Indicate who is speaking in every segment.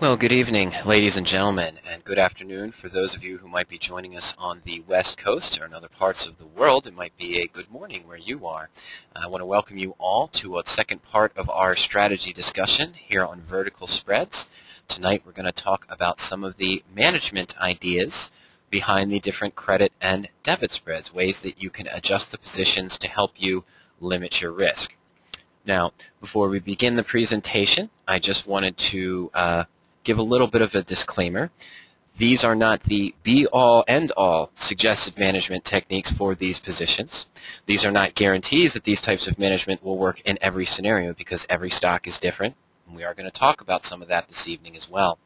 Speaker 1: Well, good evening, ladies and gentlemen, and good afternoon for those of you who might be joining us on the West Coast or in other parts of the world. It might be a good morning where you are. I want to welcome you all to a second part of our strategy discussion here on vertical spreads. Tonight we're going to talk about some of the management ideas behind the different credit and debit spreads, ways that you can adjust the positions to help you limit your risk. Now, before we begin the presentation, I just wanted to give a little bit of a disclaimer. These are not the be-all, end-all suggested management techniques for these positions. These are not guarantees that these types of management will work in every scenario because every stock is different. And we are going to talk about some of that this evening as well.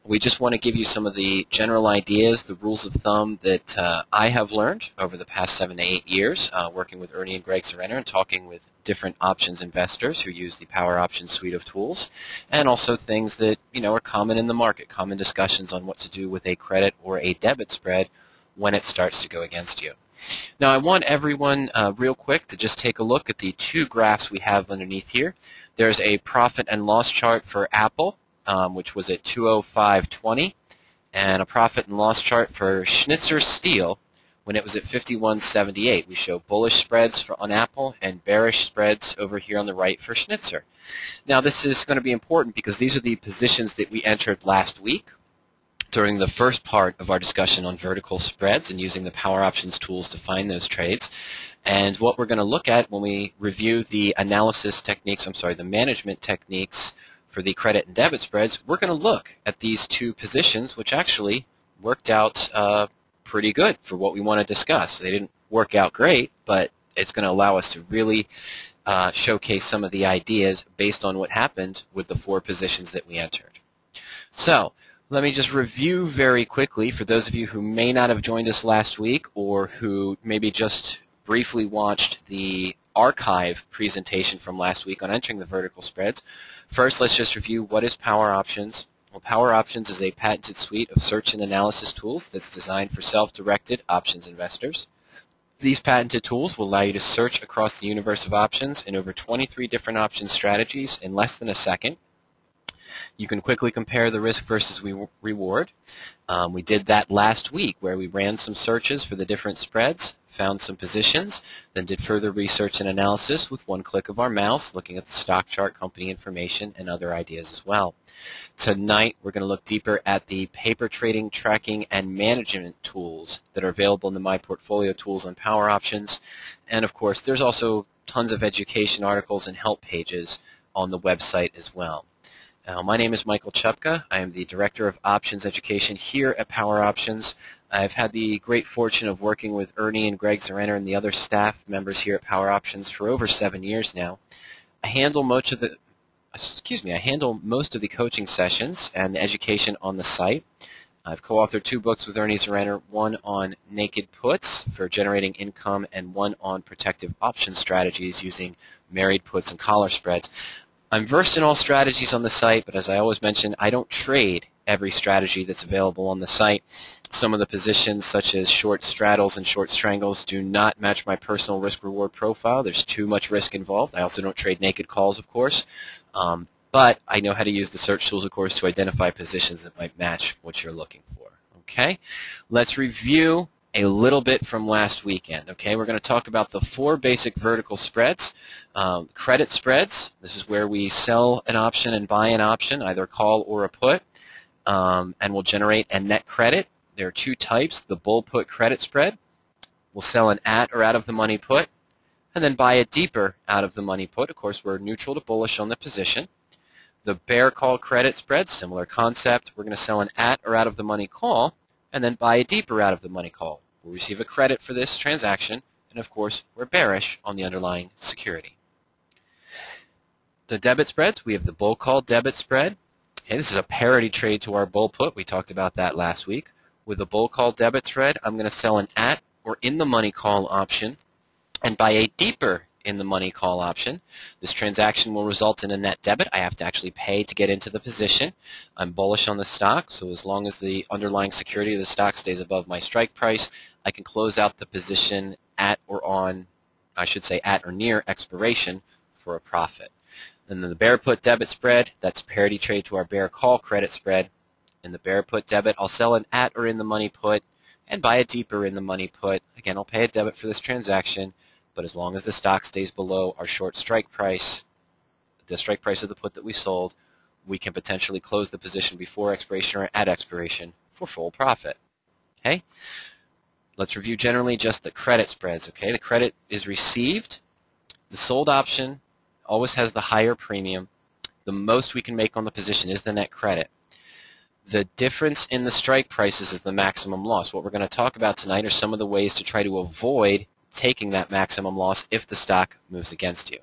Speaker 1: We just want to give you some of the general ideas, the rules of thumb that I have learned over the past 7 to 8 years working with Ernie and Greg Serena and talking with different options investors who use the PowerOptions suite of tools, and also things that are common in the market, common discussions on what to do with a credit or a debit spread when it starts to go against you. Now I want everyone real quick to just take a look at the two graphs we have underneath here. There's a profit and loss chart for Apple, which was at 205.20, and a profit and loss chart for Schnitzer Steel when it was at 51.78. We show bullish spreads on Apple and bearish spreads over here on the right for Schnitzer. Now this is going to be important because these are the positions that we entered last week during the first part of our discussion on vertical spreads and using the PowerOptions tools to find those trades. And what we're going to look at when we review the analysis techniques, the management techniques for the credit and debit spreads, we're going to look at these two positions which actually worked out pretty good for what we want to discuss. They didn't work out great, but it's going to allow us to really showcase some of the ideas based on what happened with the four positions that we entered. So let me just review very quickly for those of you who may not have joined us last week or who maybe just briefly watched the archive presentation from last week on entering the vertical spreads. First, let's just review what is PowerOptions. Well, PowerOptions is a patented suite of search and analysis tools that's designed for self-directed options investors. These patented tools will allow you to search across the universe of options in over 23 different option strategies in less than a second. You can quickly compare the risk versus reward. We did that last week where we ran some searches for the different spreads, found some positions, then did further research and analysis with one click of our mouse, looking at the stock chart, company information, and other ideas as well. Tonight, we're going to look deeper at the paper trading, tracking, and management tools that are available in the My Portfolio tools on PowerOptions. And of course, there's also tons of education articles and help pages on the website as well. My name is Michael Chupka. I am the Director of Options Education here at PowerOptions. I've had the great fortune of working with Ernie and Greg Serena and the other staff members here at PowerOptions for over 7 years now. I handle most of the coaching sessions and the education on the site. I've co-authored 2 books with Ernie Serena, one on naked puts for generating income and one on protective option strategies using married puts and collar spreads. I'm versed in all strategies on the site, but as I always mention, I don't trade every strategy that's available on the site. Some of the positions, such as short straddles and short strangles, do not match my personal risk-reward profile. There's too much risk involved. I also don't trade naked calls, of course, but I know how to use the search tools, of course, to identify positions that might match what you're looking for. Okay, let's review a little bit from last weekend. Okay, we're going to talk about the 4 basic vertical spreads. Credit spreads, this is where we sell an option and buy an option, either a call or a put, and we'll generate a net credit. There are 2 types. The bull put credit spread, we'll sell an at or out of the money put, and then buy a deeper out of the money put. Of course, we're neutral to bullish on the position. The bear call credit spread, similar concept. We're going to sell an at or out of the money call, and then buy a deeper out of the money call. We'll receive a credit for this transaction, and of course, we're bearish on the underlying security. The debit spreads, we have the bull call debit spread. Okay, this is a parity trade to our bull put. We talked about that last week. With the bull call debit spread, I'm going to sell an at or in the money call option and buy a deeper in the money call option. This transaction will result in a net debit. I have to actually pay to get into the position. I'm bullish on the stock, so as long as the underlying security of the stock stays above my strike price, I can close out the position at or near expiration for a profit. And then the bear put debit spread, that's parity trade to our bear call credit spread. In the bear put debit, I'll sell an at or in the money put and buy a deeper in the money put. Again, I'll pay a debit for this transaction, but as long as the stock stays below our short strike price, the strike price of the put that we sold, we can potentially close the position before expiration or at expiration for full profit. Okay? Let's review generally just the credit spreads. Okay? The credit is received. The sold option always has the higher premium. The most we can make on the position is the net credit. The difference in the strike prices is the maximum loss. What we're going to talk about tonight are some of the ways to try to avoid taking that maximum loss if the stock moves against you.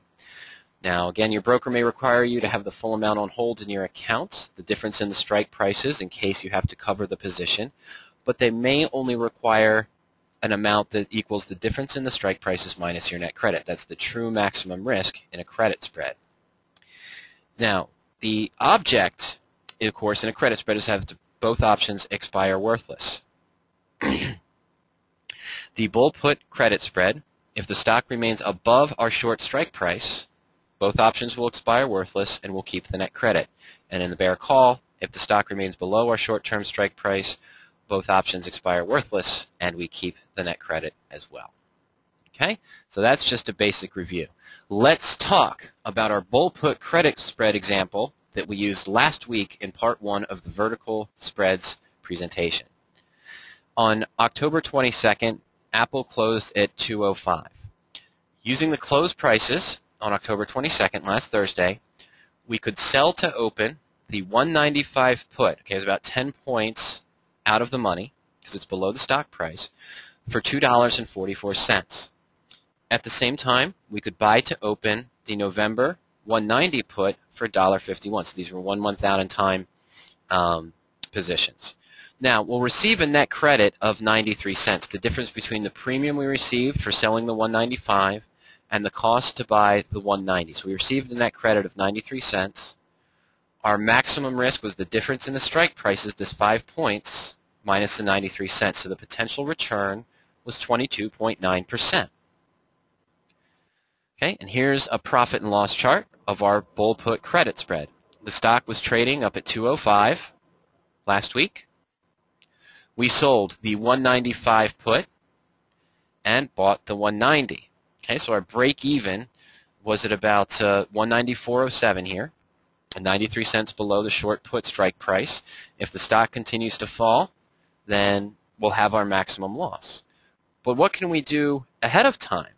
Speaker 1: Now, again, your broker may require you to have the full amount on hold in your account, the difference in the strike prices in case you have to cover the position, but they may only require an amount that equals the difference in the strike prices minus your net credit. That's the true maximum risk in a credit spread. Now, the object, of course, in a credit spread is to have both options expire worthless. The bull put credit spread, if the stock remains above our short strike price, both options will expire worthless and we'll keep the net credit. And in the bear call, if the stock remains below our short-term strike price, both options expire worthless and we keep the net credit as well. Okay? So that's just a basic review. Let's talk about our bull put credit spread example that we used last week in part 1 of the vertical spreads presentation. On October 22nd, Apple closed at 205. Using the close prices on October 22nd, last Thursday, we could sell to open the 195 put, okay, it's about 10 points out of the money because it's below the stock price, for $2.44. At the same time, we could buy to open the November 190 put for $1.51. So these were 1 month out in time positions. Now, we'll receive a net credit of 93 cents, the difference between the premium we received for selling the 195 and the cost to buy the 190. So we received a net credit of 93 cents. Our maximum risk was the difference in the strike prices, this 5 points, minus the 93 cents. So the potential return was 22.9%. Okay, and here's a profit and loss chart of our bull put credit spread. The stock was trading up at 205 last week. We sold the 195 put and bought the 190. Okay, so our break even was at about 194.07 here, and 93 cents below the short put strike price. If the stock continues to fall, then we'll have our maximum loss. But what can we do ahead of time?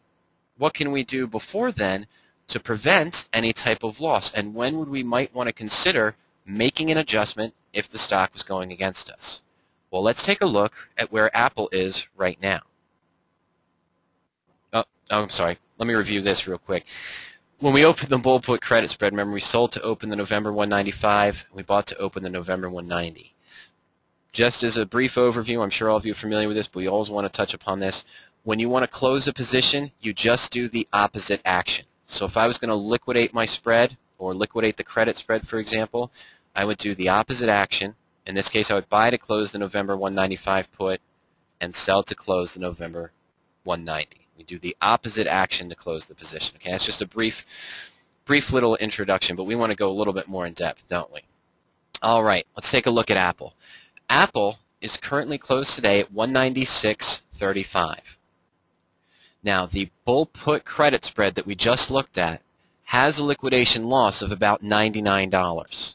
Speaker 1: What can we do before then to prevent any type of loss? And when would we might want to consider making an adjustment if the stock was going against us? Well, let's take a look at where Apple is right now. Oh, I'm sorry. Let me review this real quick. When we opened the bull put credit spread, remember we sold to open the November 195, and we bought to open the November 190. Just as a brief overview, I'm sure all of you are familiar with this, but we always want to touch upon this. When you want to close a position, you just do the opposite action. So if I was going to liquidate my spread or liquidate the credit spread, for example, I would do the opposite action. In this case, I would buy to close the November 195 put and sell to close the November 190. We do the opposite action to close the position. Okay, that's just a brief little introduction, but we want to go a little bit more in depth, don't we? All right, let's take a look at Apple. Apple is currently closed today at 196.35. Now, the bull put credit spread that we just looked at has a liquidation loss of about $99.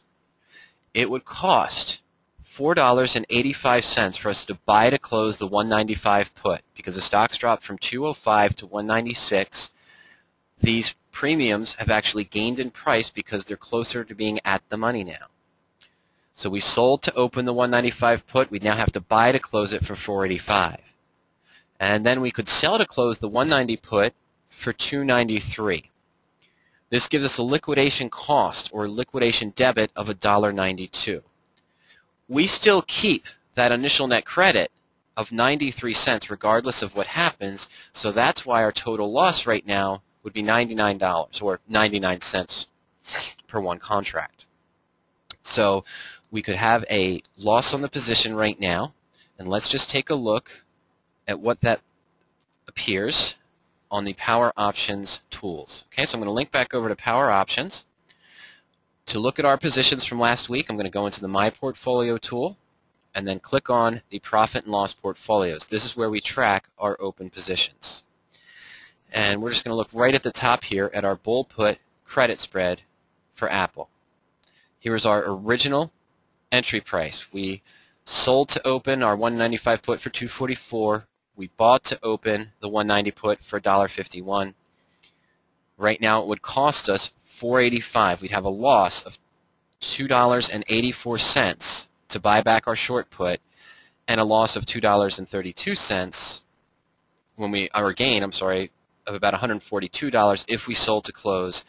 Speaker 1: It would cost $4.85 for us to buy to close the 195 put because the stock's dropped from 205 to 196. These premiums have actually gained in price because they're closer to being at the money now. So we sold to open the 195 put. We now have to buy to close it for $4.85. And then we could sell to close the 190 put for $2.93. This gives us a liquidation cost or liquidation debit of $1.92. We still keep that initial net credit of 93 cents regardless of what happens, so that's why our total loss right now would be $99 or 99 cents per one contract. So we could have a loss on the position right now, and let's just take a look at what that appears on the PowerOptions tools. Okay, so I'm going to link back over to PowerOptions. To look at our positions from last week, I'm going to go into the My Portfolio tool and then click on the Profit and Loss Portfolios. This is where we track our open positions. And we're just going to look right at the top here at our bull put credit spread for Apple. Here is our original entry price. We sold to open our 195 put for $244. We bought to open the 190 put for $1.51. Right now it would cost us $4.85. We'd have a loss of $2.84 to buy back our short put and a loss of $2.32 when we, or a gain, I'm sorry, of about $142 if we sold to close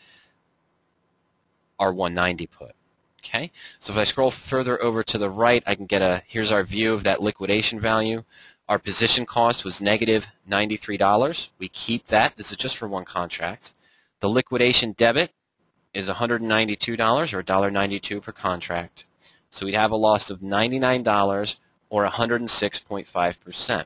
Speaker 1: our 190 put. Okay, so if I scroll further over to the right, I can get a, here's our view of that liquidation value. Our position cost was negative $93. We keep that. This is just for one contract. The liquidation debit is $192 or $1.92 per contract. So we'd have a loss of $99 or 106.5%.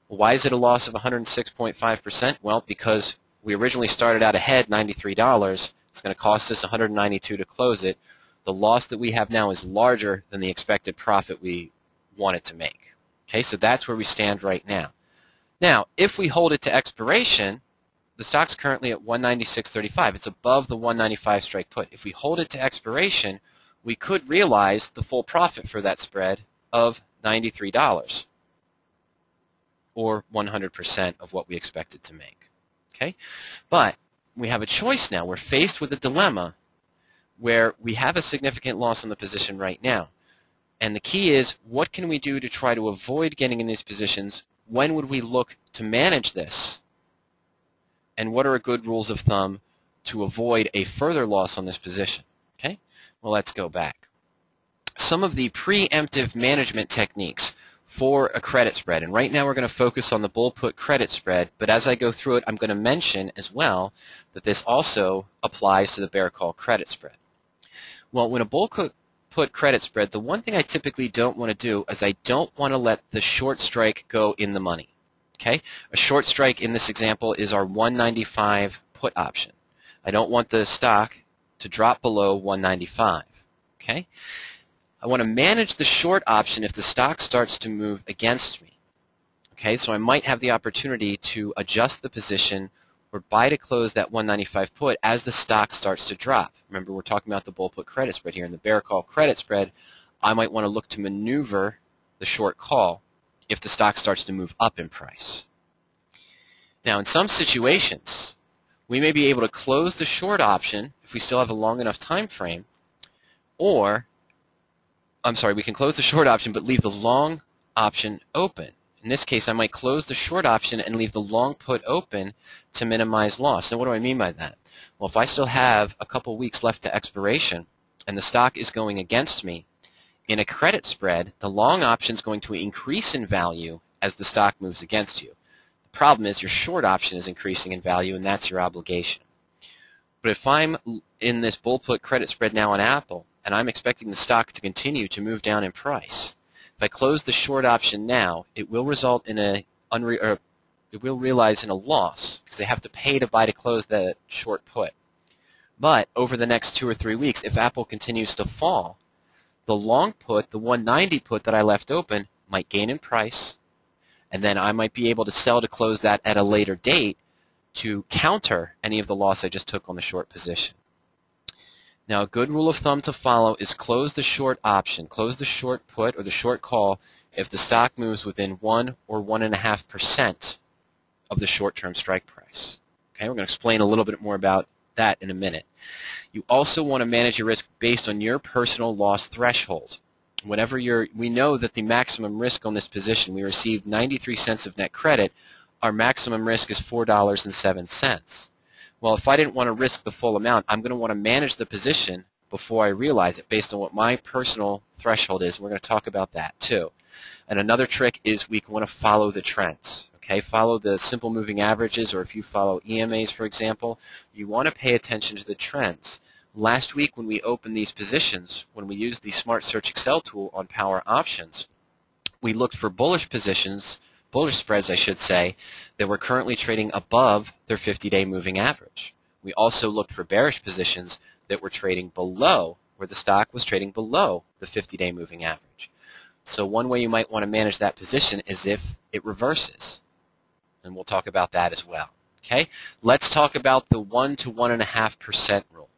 Speaker 1: Why is it a loss of 106.5%? Well, because we originally started out ahead $93. It's going to cost us $192 to close it. The loss that we have now is larger than the expected profit we wanted to make. Okay, so that's where we stand right now. Now, if we hold it to expiration, the stock's currently at 196.35. It's above the 195 strike put. If we hold it to expiration, we could realize the full profit for that spread of $93, or 100% of what we expected to make. Okay, but we have a choice now. We're faced with a dilemma where we have a significant loss on the position right now. And the key is, what can we do to try to avoid getting in these positions? When would we look to manage this? And what are good rules of thumb to avoid a further loss on this position? Okay, well, let's go back. Some of the preemptive management techniques for a credit spread, and right now we're going to focus on the bull put credit spread, but as I go through it, I'm going to mention as well that this also applies to the bear call credit spread. Well, when a bull put credit spread, the one thing I typically don't want to do is I don't want to let the short strike go in the money. Okay? A short strike in this example is our 195 put option. I don't want the stock to drop below 195. Okay? I want to manage the short option if the stock starts to move against me. Okay? So I might have the opportunity to adjust the position or buy to close that 195 put as the stock starts to drop. Remember, we're talking about the bull put credit spread here. In the bear call credit spread, I might want to look to maneuver the short call if the stock starts to move up in price. Now, in some situations, we may be able to close the short option if we still have a long enough time frame, or, I'm sorry, we can close the short option but leave the long option open. In this case, I might close the short option and leave the long put open to minimize loss. Now, what do I mean by that? Well, if I still have a couple weeks left to expiration and the stock is going against me, in a credit spread, the long option is going to increase in value as the stock moves against you. The problem is your short option is increasing in value, and that's your obligation. But if I'm in this bull put credit spread now on Apple, and I'm expecting the stock to continue to move down in price, if I close the short option now, it will result in it will realize in a loss because they have to pay to buy to close that short put. But over the next 2 or 3 weeks, if Apple continues to fall, the long put, the 190 put that I left open, might gain in price, and then I might be able to sell to close that at a later date to counter any of the loss I just took on the short position. Now, a good rule of thumb to follow is close the short option, close the short put or the short call if the stock moves within 1 or 1.5% of the short-term strike price. Okay, we're going to explain a little bit more about that in a minute. You also want to manage your risk based on your personal loss threshold. Whenever we know that the maximum risk on this position, we received 93 cents of net credit, our maximum risk is $4.07. Well, if I didn't want to risk the full amount, I'm going to want to manage the position before I realize it based on what my personal threshold is. We're going to talk about that too. And another trick is we want to follow the trends. Okay, follow the simple moving averages, or if you follow EMAs, for example, you want to pay attention to the trends. Last week when we opened these positions, when we used the Smart Search Excel tool on PowerOptions, we looked for bullish positions, bullish spreads I should say, that were currently trading above their 50-day moving average. We also looked for bearish positions that were trading below where the stock was trading below the 50-day moving average. So one way you might want to manage that position is if it reverses. And we'll talk about that as well. Okay? Let's talk about the 1 to 1.5% rule.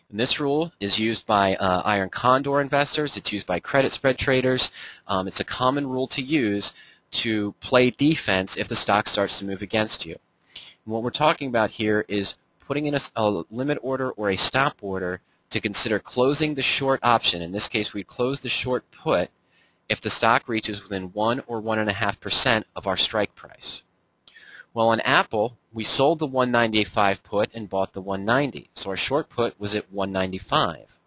Speaker 1: And this rule is used by iron condor investors. It's used by credit spread traders. It's a common rule to use to play defense if the stock starts to move against you. And what we're talking about here is putting in a limit order or a stop order to consider closing the short option. In this case, we'd close the short put if the stock reaches within 1 or 1.5% of our strike price. Well, on Apple, we sold the 195 put and bought the 190. So our short put was at 195.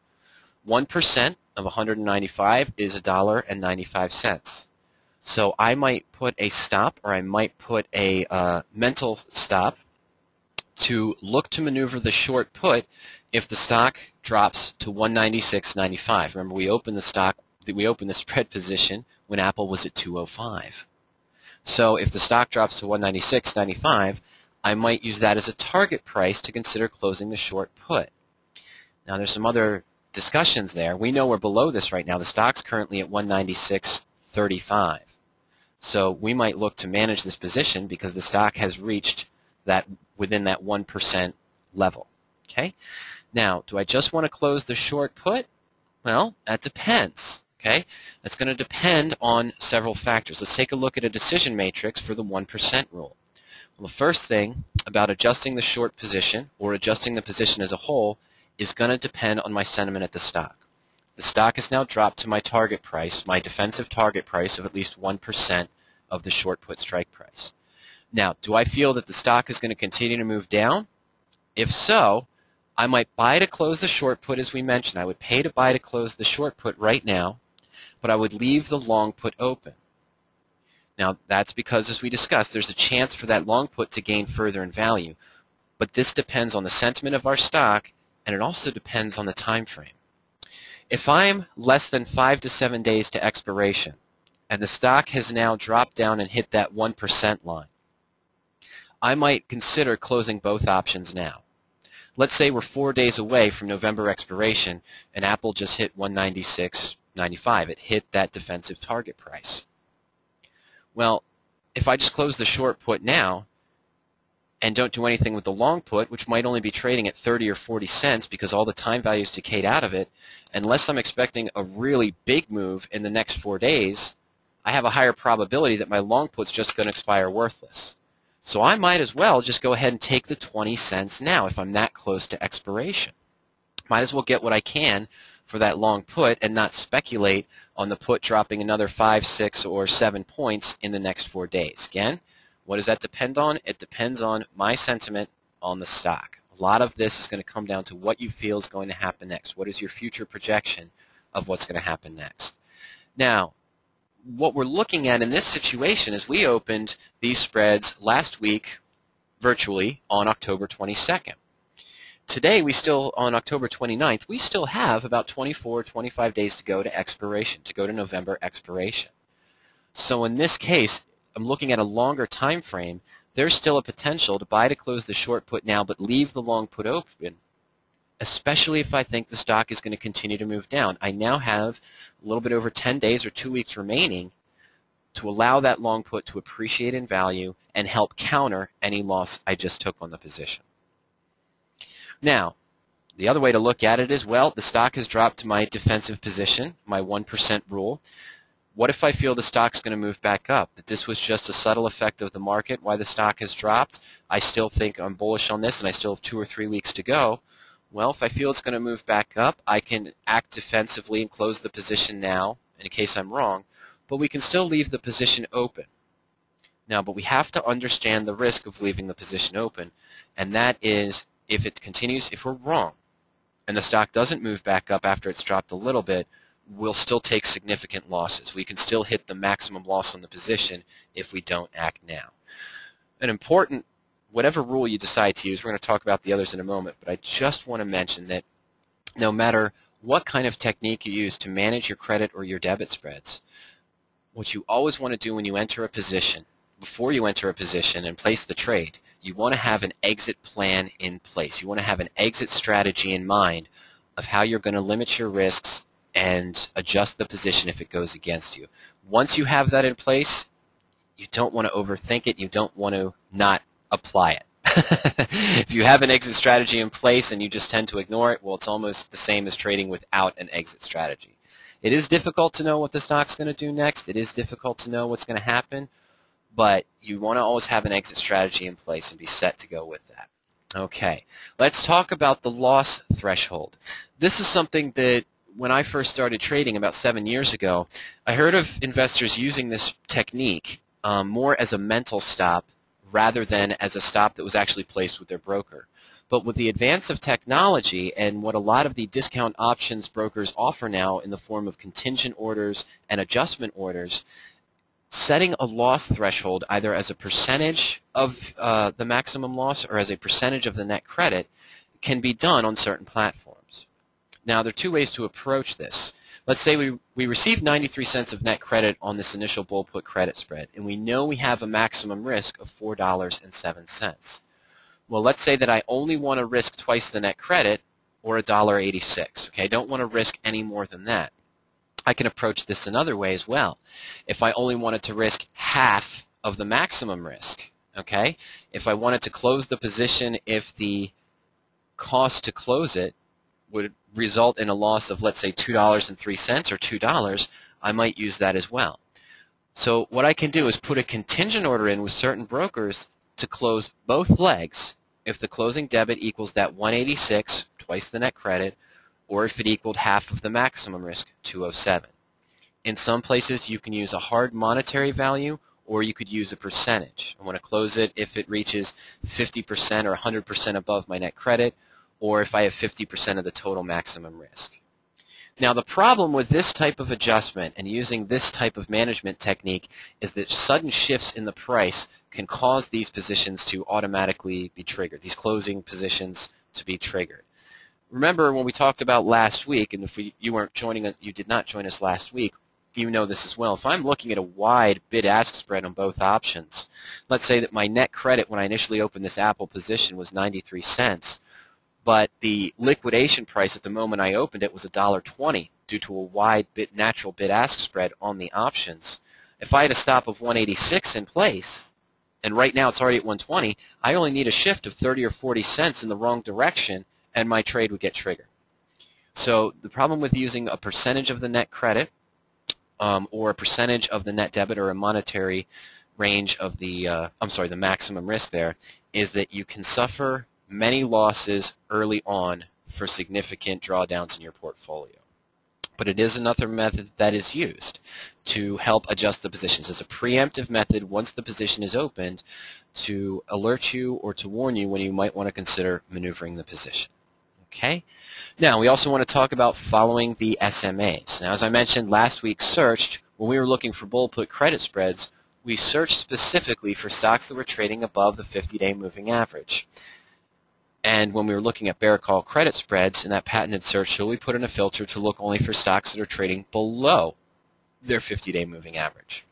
Speaker 1: 1% of 195 is $1.95. So I might put a stop, or I might put a mental stop to look to maneuver the short put if the stock drops to 196.95. Remember, we opened the spread position when Apple was at 205. So if the stock drops to 196.95, I might use that as a target price to consider closing the short put. Now there's some other discussions there. We know we're below this right now. The stock's currently at 196.35. So we might look to manage this position because the stock has reached that within that 1% level. Okay? Now, do I just want to close the short put? Well, that depends. Okay? That's going to depend on several factors. Let's take a look at a decision matrix for the 1% rule. Well, the first thing about adjusting the short position or adjusting the position as a whole is going to depend on my sentiment at the stock. The stock has now dropped to my target price, my defensive target price of at least 1% of the short put strike price. Now, do I feel that the stock is going to continue to move down? If so, I might buy to close the short put as we mentioned. I would pay to buy to close the short put right now, but I would leave the long put open. Now, that's because, as we discussed, there's a chance for that long put to gain further in value. But this depends on the sentiment of our stock, and it also depends on the time frame. If I'm less than 5 to 7 days to expiration, and the stock has now dropped down and hit that 1% line, I might consider closing both options now. Let's say we're 4 days away from November expiration, and Apple just hit 196.95. It hit that defensive target price. Well, if I just close the short put now and don't do anything with the long put, which might only be trading at 30 or 40 cents because all the time value's decayed out of it, unless I'm expecting a really big move in the next 4 days, I have a higher probability that my long put's just going to expire worthless. So I might as well just go ahead and take the 20 cents now if I'm that close to expiration. Might as well get what I can for that long put and not speculate on the put dropping another 5, 6, or 7 points in the next 4 days. Again, what does that depend on? It depends on my sentiment on the stock. A lot of this is going to come down to what you feel is going to happen next. What is your future projection of what's going to happen next? Now, what we're looking at in this situation is we opened these spreads last week virtually on October 22nd. Today, on October 29th, we still have about 24, 25 days to go to expiration, to go to November expiration. So in this case, I'm looking at a longer time frame. There's still a potential to buy to close the short put now, but leave the long put open, especially if I think the stock is going to continue to move down. I now have a little bit over 10 days or 2 weeks remaining to allow that long put to appreciate in value and help counter any loss I just took on the position. Now, the other way to look at it is, well, the stock has dropped to my defensive position, my 1% rule. What if I feel the stock's going to move back up? That this was just a subtle effect of the market, why the stock has dropped? I still think I'm bullish on this, and I still have 2 or 3 weeks to go. Well, if I feel it's going to move back up, I can act defensively and close the position now, in case I'm wrong, but we can still leave the position open. Now, but we have to understand the risk of leaving the position open, and that is if it continues, if we're wrong, and the stock doesn't move back up after it's dropped a little bit, we'll still take significant losses. We can still hit the maximum loss on the position if we don't act now. An important, whatever rule you decide to use, we're going to talk about the others in a moment, but I just want to mention that no matter what kind of technique you use to manage your credit or your debit spreads, what you always want to do when you enter a position, before you enter a position and place the trade, you want to have an exit plan in place. You want to have an exit strategy in mind of how you're going to limit your risks and adjust the position if it goes against you. Once you have that in place, you don't want to overthink it. You don't want to not apply it. If you have an exit strategy in place and you just tend to ignore it, well, it's almost the same as trading without an exit strategy. It is difficult to know what the stock's going to do next. It is difficult to know what's going to happen, but you want to always have an exit strategy in place and be set to go with that. Okay, let's talk about the loss threshold. This is something that when I first started trading about 7 years ago, I heard of investors using this technique more as a mental stop rather than as a stop that was actually placed with their broker. But with the advance of technology and what a lot of the discount options brokers offer now in the form of contingent orders and adjustment orders, setting a loss threshold either as a percentage of the maximum loss or as a percentage of the net credit can be done on certain platforms. Now, there are two ways to approach this. Let's say we received 93 cents of net credit on this initial bull put credit spread, and we know we have a maximum risk of $4.07. Well, let's say that I only want to risk twice the net credit, or $1.86. Okay, I don't want to risk any more than that. I can approach this another way as well. If I only wanted to risk half of the maximum risk, okay, if I wanted to close the position if the cost to close it would result in a loss of, let's say, $2.03 or $2, I might use that as well. So what I can do is put a contingent order in with certain brokers to close both legs if the closing debit equals that 186, twice the net credit, or if it equaled half of the maximum risk, 207. In some places, you can use a hard monetary value, or you could use a percentage. I want to close it if it reaches 50% or 100% above my net credit, or if I have 50% of the total maximum risk. Now, the problem with this type of adjustment and using this type of management technique is that sudden shifts in the price can cause these positions to automatically be triggered, these closing positions to be triggered. Remember when we talked about last week, and if you did not join us last week, you know this as well. If I'm looking at a wide bid-ask spread on both options, let's say that my net credit when I initially opened this Apple position was 93 cents, but the liquidation price at the moment I opened it was $1.20 due to a wide natural bid-ask spread on the options. If I had a stop of 186 in place, and right now it's already at 120, I only need a shift of 30 or 40 cents in the wrong direction, and my trade would get triggered. So the problem with using a percentage of the net credit or a percentage of the net debit or a monetary range of the maximum risk there is that you can suffer many losses early on for significant drawdowns in your portfolio. But it is another method that is used to help adjust the positions. It's a preemptive method once the position is opened to alert you or to warn you when you might want to consider maneuvering the position. Okay? Now, we also want to talk about following the SMA'S. Now, as I mentioned, last week searched, when we were looking for bull put credit spreads, we searched specifically for stocks that were trading above the 50-day moving average. And when we were looking at bear call credit spreads in that patented search tool, we put in a filter to look only for stocks that are trading below their 50-day moving average.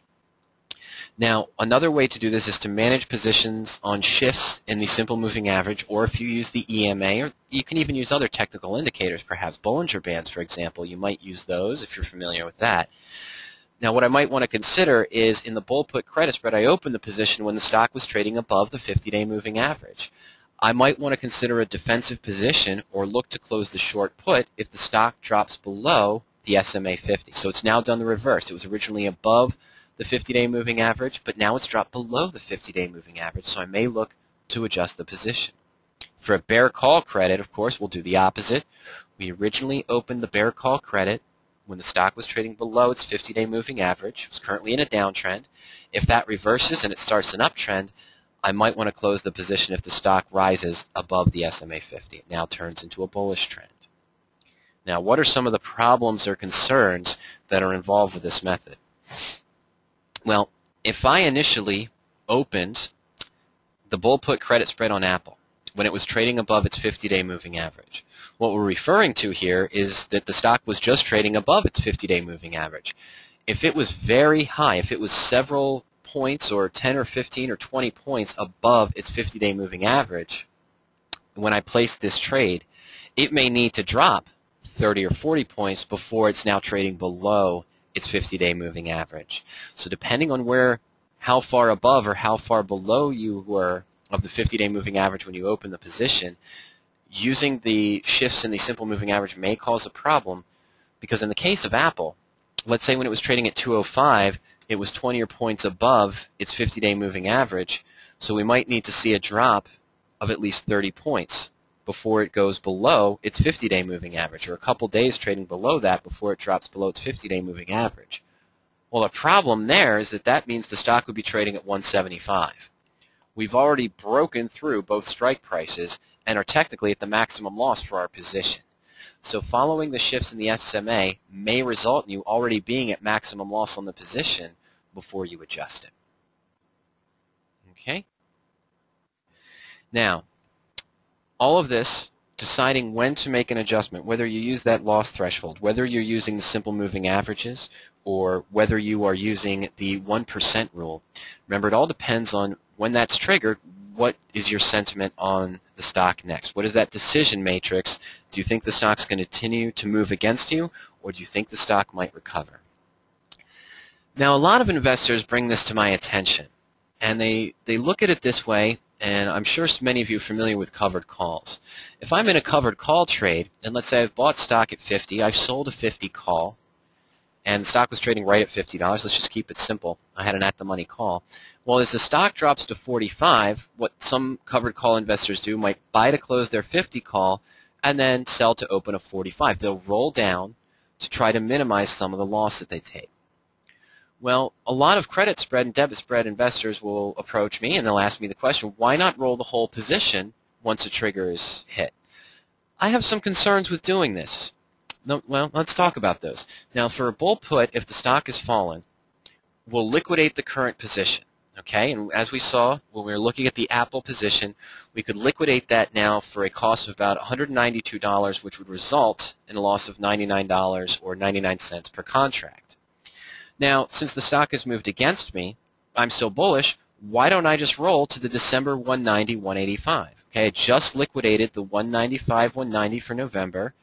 Speaker 1: Now, another way to do this is to manage positions on shifts in the simple moving average, or if you use the EMA, or you can even use other technical indicators, perhaps Bollinger Bands, for example. You might use those if you're familiar with that. Now, what I might want to consider is in the bull put credit spread, I opened the position when the stock was trading above the 50-day moving average. I might want to consider a defensive position or look to close the short put if the stock drops below the SMA 50. So it's now done the reverse. It was originally above the 50-day moving average, but now it's dropped below the 50-day moving average, so I may look to adjust the position. For a bear call credit, of course, we'll do the opposite. We originally opened the bear call credit when the stock was trading below its 50-day moving average. It was currently in a downtrend. If that reverses and it starts an uptrend, I might want to close the position if the stock rises above the SMA 50. It now turns into a bullish trend. Now, what are some of the problems or concerns that are involved with this method? Well, if I initially opened the bull put credit spread on Apple when it was trading above its 50-day moving average, what we're referring to here is that the stock was just trading above its 50-day moving average. If it was very high, if it was several points or 10 or 15 or 20 points above its 50-day moving average, when I place this trade, it may need to drop 30 or 40 points before it's now trading below its 50-day moving average. So depending on how far above or how far below you were of the 50-day moving average when you open the position, using the shifts in the simple moving average may cause a problem, because in the case of Apple, let's say when it was trading at 205, it was 20 points above its 50-day moving average, so we might need to see a drop of at least 30 points before it goes below its 50-day moving average, or a couple days trading below that before it drops below its 50-day moving average. Well, the problem there is that means the stock would be trading at 175. We've already broken through both strike prices and are technically at the maximum loss for our position. So following the shifts in the SMA may result in you already being at maximum loss on the position before you adjust it. Okay? Now, all of this, deciding when to make an adjustment, whether you use that loss threshold, whether you're using the simple moving averages, or whether you are using the 1% rule. Remember, it all depends on when that's triggered, what is your sentiment on the stock next? What is that decision matrix? Do you think the stock's going to continue to move against you, or do you think the stock might recover? Now, a lot of investors bring this to my attention, and they look at it this way, and I'm sure many of you are familiar with covered calls. If I'm in a covered call trade, and let's say I've bought stock at 50, I've sold a 50 call, and the stock was trading right at $50. Let's just keep it simple. I had an at-the-money call. Well, as the stock drops to 45, what some covered call investors do might buy to close their 50 call and then sell to open a 45. They'll roll down to try to minimize some of the loss that they take. Well, a lot of credit spread and debit spread investors will approach me and they'll ask me the question, why not roll the whole position once a trigger is hit? I have some concerns with doing this. No, well, let's talk about those. Now, for a bull put, if the stock has fallen, we'll liquidate the current position. Okay, and as we saw when we were looking at the Apple position, we could liquidate that now for a cost of about $192, which would result in a loss of $99 or 99 cents per contract. Now, since the stock has moved against me, I'm still bullish. Why don't I just roll to the December 190, 185? Okay, I just liquidated the 195, 190 for November.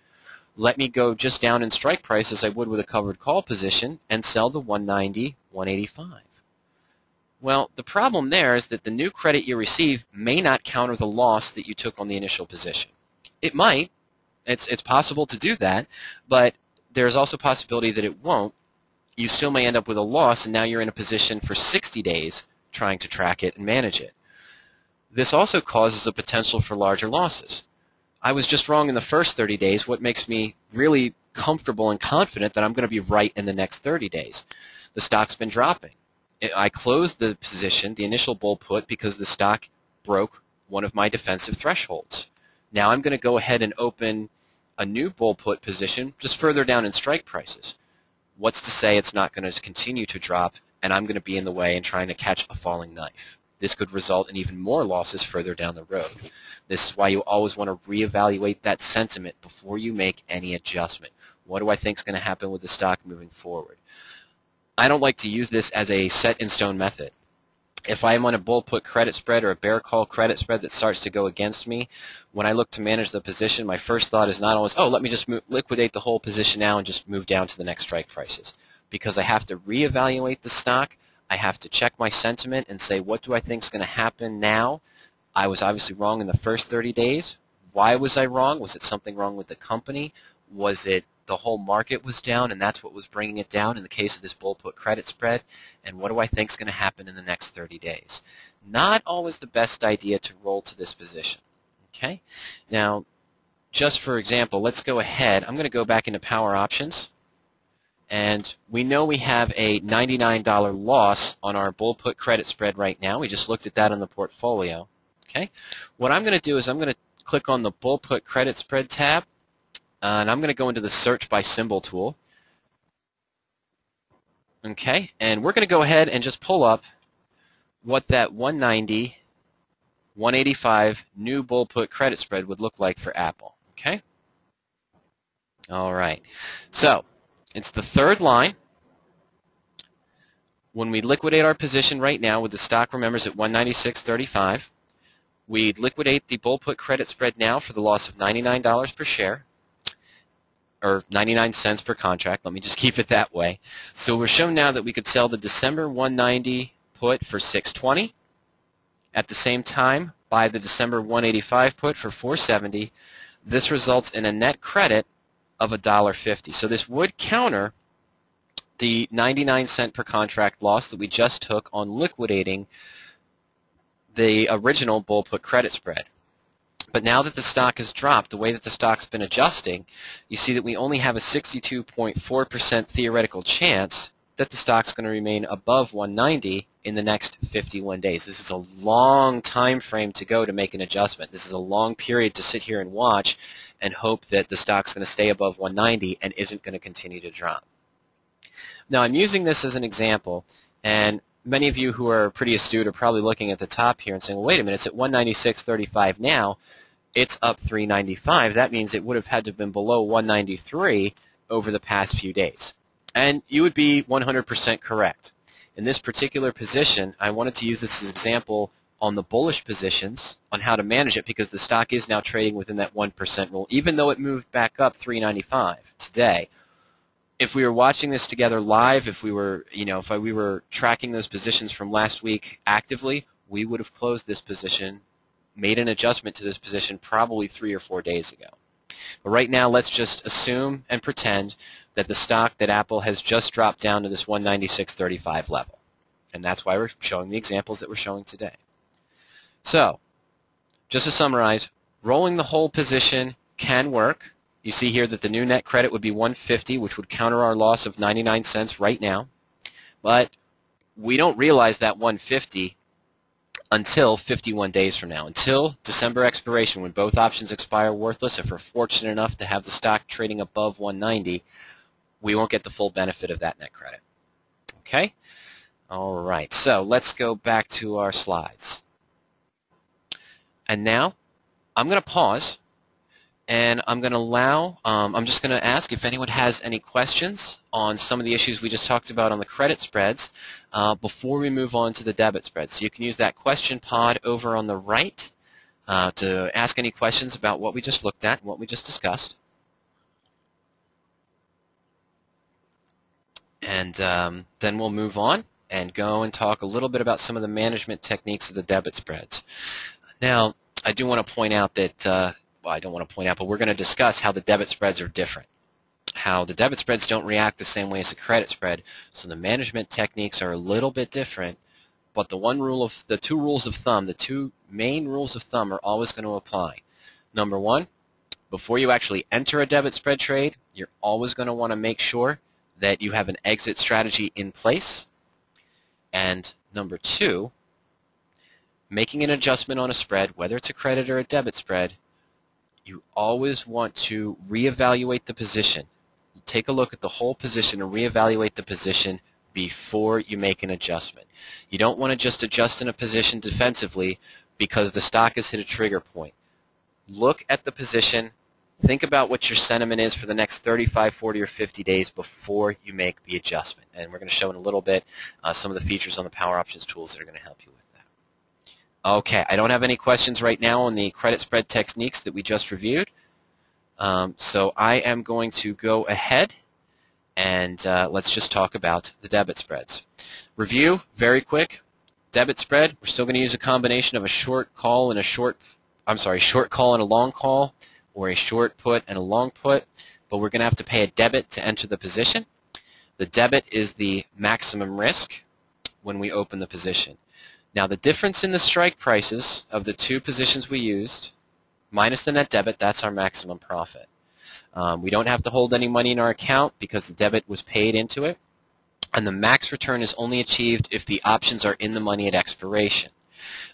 Speaker 1: Let me go just down in strike price as I would with a covered call position and sell the 190, 185. Well, the problem there is that the new credit you receive may not counter the loss that you took on the initial position. It might. It's possible to do that, but there's also a possibility that it won't. You still may end up with a loss, and now you're in a position for 60 days trying to track it and manage it. This also causes a potential for larger losses. I was just wrong in the first 30 days. What makes me really comfortable and confident that I'm going to be right in the next 30 days? The stock's been dropping. I closed the position, the initial bull put, because the stock broke one of my defensive thresholds. Now I'm going to go ahead and open a new bull put position just further down in strike prices. What's to say it's not going to continue to drop and I'm going to be in the way and trying to catch a falling knife? This could result in even more losses further down the road. This is why you always want to reevaluate that sentiment before you make any adjustment. What do I think is going to happen with the stock moving forward? I don't like to use this as a set-in-stone method. If I'm on a bull put credit spread or a bear call credit spread that starts to go against me, when I look to manage the position, my first thought is not always, oh, let me just liquidate the whole position now and just move down to the next strike prices. Because I have to reevaluate the stock, I have to check my sentiment and say, what do I think is going to happen now? I was obviously wrong in the first 30 days. Why was I wrong? Was it something wrong with the company? Was it the whole market was down and that's what was bringing it down in the case of this bull put credit spread? And what do I think is going to happen in the next 30 days? Not always the best idea to roll to this position. Okay? Now, just for example, let's go ahead. I'm going to go back into PowerOptions. And we know we have a $99 loss on our bull put credit spread right now. We just looked at that on the portfolio. Okay? What I'm going to do is I'm going to click on the bull put credit spread tab. And I'm going to go into the search by symbol tool. Okay, and we're going to go ahead and just pull up what that 190, 185 new bull put credit spread would look like for Apple. Okay? All right. So, it's the third line. When we liquidate our position right now with the stock, remembers at 196.35, we'd liquidate the bull put credit spread now for the loss of $99 per share. or 99 cents per contract. Let me just keep it that way. So we're shown now that we could sell the December 190 put for 620. At the same time, buy the December 185 put for 470. This results in a net credit of $1.50. So this would counter the 99 cent per contract loss that we just took on liquidating the original bull put credit spread. But now that the stock has dropped, the way that the stock's been adjusting, you see that we only have a 62.4% theoretical chance that the stock's going to remain above 190 in the next 51 days. This is a long time frame to go to make an adjustment. This is a long period to sit here and watch and hope that the stock's going to stay above 190 and isn't going to continue to drop. Now, I'm using this as an example, and many of you who are pretty astute are probably looking at the top here and saying, well, wait a minute, it's at 196.35 now. It's up 395. That means it would have had to have been below 193 over the past few days. And you would be 100% correct. In this particular position, I wanted to use this as an example on the bullish positions on how to manage it because the stock is now trading within that 1% rule, even though it moved back up 395 today. If we were watching this together live, if we were, if we were tracking those positions from last week actively, we would have closed this position, made an adjustment to this position probably 3 or 4 days ago. But right now, let's just assume and pretend that the stock, that Apple, has just dropped down to this 196.35 level. And that's why we're showing the examples that we're showing today. So, just to summarize, rolling the whole position can work. You see here that the new net credit would be 150, which would counter our loss of 99 cents right now. But we don't realize that 150 until 51 days from now, until December expiration, when both options expire worthless. If we're fortunate enough to have the stock trading above 190, we won't get the full benefit of that net credit. Okay? All right, so let's go back to our slides. And now I'm going to pause, and I'm going to allow, I'm just going to ask if anyone has any questions on some of the issues we just talked about on the credit spreads before we move on to the debit spreads. So you can use that question pod over on the right to ask any questions about what we just looked at and what we just discussed. And then we'll move on and go and talk a little bit about some of the management techniques of the debit spreads. Now, I do want to point out that, well, I don't want to point out, but we're going to discuss how the debit spreads are different. How the debit spreads don't react the same way as a credit spread, so the management techniques are a little bit different, but the two rules of thumb, the two main rules of thumb are always going to apply. Number one, before you actually enter a debit spread trade, you're always going to want to make sure that you have an exit strategy in place. And number two, making an adjustment on a spread, whether it's a credit or a debit spread, you always want to reevaluate the position. Take a look at the whole position and reevaluate the position before you make an adjustment. You don't want to just adjust in a position defensively because the stock has hit a trigger point. Look at the position. Think about what your sentiment is for the next 35, 40, or 50 days before you make the adjustment. And we're going to show in a little bit some of the features on the PowerOptions tools that are going to help you with that. Okay, I don't have any questions right now on the credit spread techniques that we just reviewed. So I am going to go ahead and let's just talk about the debit spreads. Review, very quick. Debit spread, we're still going to use a combination of a short call and a short call and a long call, or a short put and a long put, but we're going to have to pay a debit to enter the position. The debit is the maximum risk when we open the position. Now, the difference in the strike prices of the two positions we used, minus the net debit, that's our maximum profit. We don't have to hold any money in our account because the debit was paid into it, and the max return is only achieved if the options are in the money at expiration.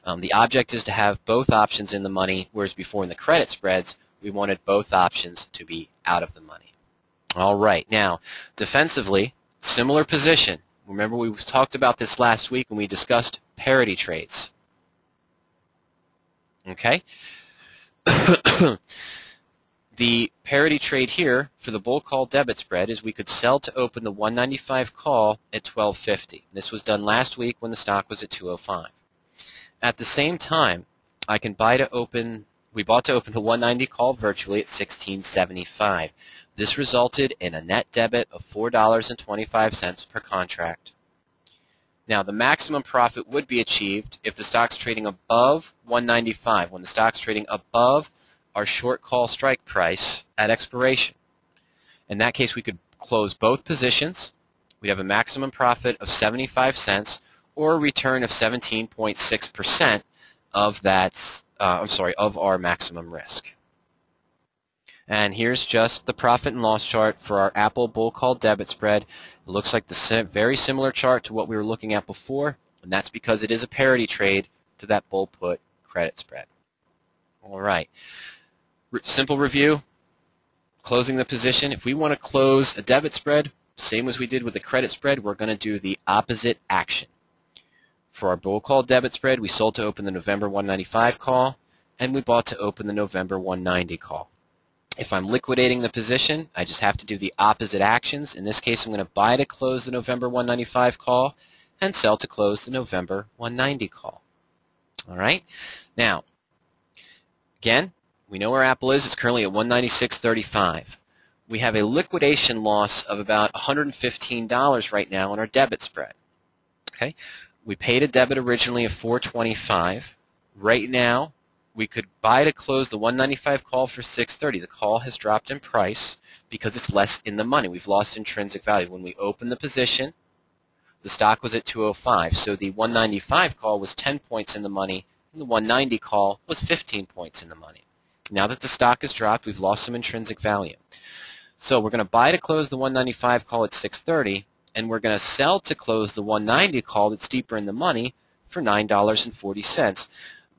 Speaker 1: The object is to have both options in the money, whereas before in the credit spreads, we wanted both options to be out of the money. All right, now, defensively, similar position. Remember, we talked about this last week when we discussed parity trades. Okay? The parity trade here for the bull call debit spread is we could sell to open the 195 call at 12.50. This was done last week when the stock was at 205. At the same time, we bought to open the 190 call virtually at 16.75. This resulted in a net debit of $4.25 per contract. Now, the maximum profit would be achieved if the stock's trading above 195, when the stock's trading above our short call strike price at expiration. In that case, we could close both positions. We'd have a maximum profit of 75 cents or a return of 17.6% of that, of our maximum risk. And here's just the profit and loss chart for our Apple bull call debit spread. It looks like the very similar chart to what we were looking at before, and that's because it is a parity trade to that bull put credit spread. All right. Simple review. Closing the position. If we want to close a debit spread, same as we did with the credit spread, we're going to do the opposite action. For our bull call debit spread, we sold to open the November 195 call, and we bought to open the November 190 call. If I'm liquidating the position, I just have to do the opposite actions. In this case, I'm going to buy to close the November 195 call and sell to close the November 190 call. All right? Now, again, we know where Apple is. It's currently at 196.35. We have a liquidation loss of about $115 right now on our debit spread. Okay? We paid a debit originally of $4.25. Right now, we could buy to close the 195 call for $6.30. The call has dropped in price because it's less in the money. We've lost intrinsic value. When we opened the position, the stock was at 205. So the 195 call was 10 points in the money, and the 190 call was 15 points in the money. Now that the stock has dropped, we've lost some intrinsic value. So we're going to buy to close the 195 call at $6.30, and we're going to sell to close the 190 call that's deeper in the money for $9.40.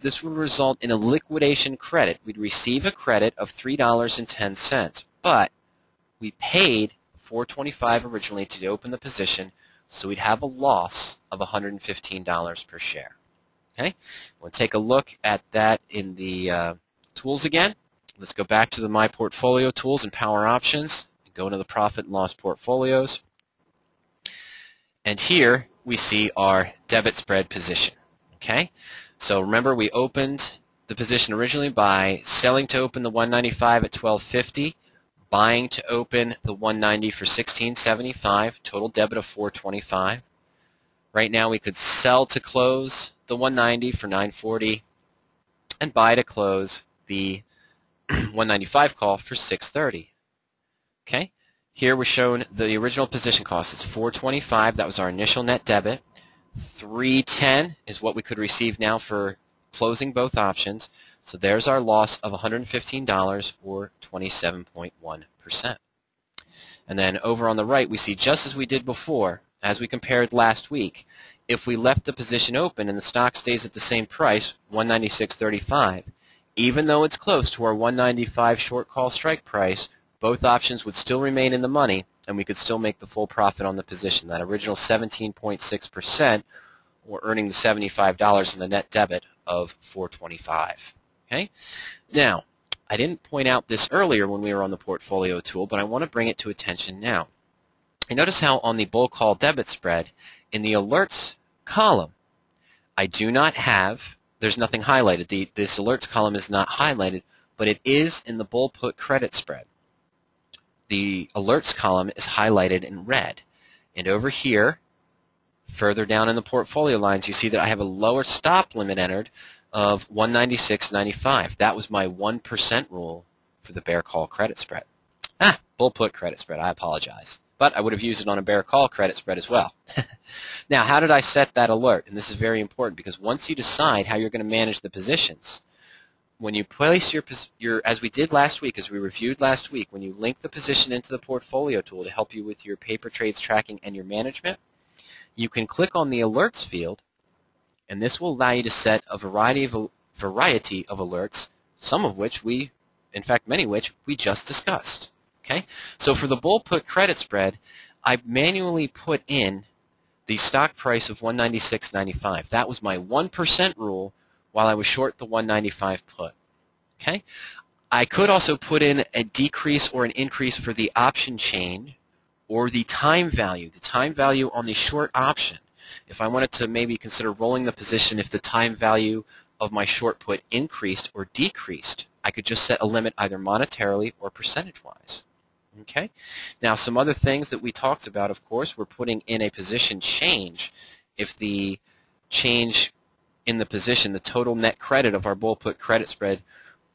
Speaker 1: This would result in a liquidation credit. We'd receive a credit of $3.10, but we paid $4.25 originally to open the position, so we'd have a loss of $115 per share. Okay, we'll take a look at that in the tools again. Let's go back to the My Portfolio tools and PowerOptions and go into the profit and loss portfolios. And here we see our debit spread position. Okay. So remember, we opened the position originally by selling to open the 195 at $12.50, buying to open the 190 for $16.75, total debit of $4.25. Right now we could sell to close the 190 for $9.40 and buy to close the 195 call for $6.30. Okay, here we're showing the original position cost. It's $4.25. That was our initial net debit. $3.10 is what we could receive now for closing both options. So there's our loss of $115 or 27.1%. And then over on the right, we see just as we did before, as we compared last week, if we left the position open and the stock stays at the same price, 196.35, even though it's close to our 195 short call strike price, both options would still remain in the money, and we could still make the full profit on the position. That original 17.6%, or earning the $75 in the net debit of $4.25. Okay? Now, I didn't point out this earlier when we were on the portfolio tool, but I want to bring it to attention now. And notice how on the bull call debit spread, in the alerts column, I do not have, there's nothing highlighted. This alerts column is not highlighted, but it is in the bull put credit spread. The alerts column is highlighted in red. And over here, further down in the portfolio lines, you see that I have a lower stop limit entered of 196.95. That was my 1% rule for the bear call credit spread. Bull put credit spread, I apologize. But I would have used it on a bear call credit spread as well. Now, how did I set that alert? And this is very important because once you decide how you're going to manage the positions, when you place your, as we did last week, as we reviewed last week, when you link the position into the portfolio tool to help you with your paper trades tracking and your management, you can click on the alerts field, and this will allow you to set a variety of alerts, some of which in fact many of which we just discussed. Okay? So for the bull put credit spread, I manually put in the stock price of 196.95. That was my 1% rule while I was short the 195 put. Okay? I could also put in a decrease or an increase for the option chain or the time value on the short option. If I wanted to maybe consider rolling the position if the time value of my short put increased or decreased, I could just set a limit either monetarily or percentage-wise. Okay. Now, some other things that we talked about, of course, we're putting in a position change. If the change in the position, the total net credit of our bull put credit spread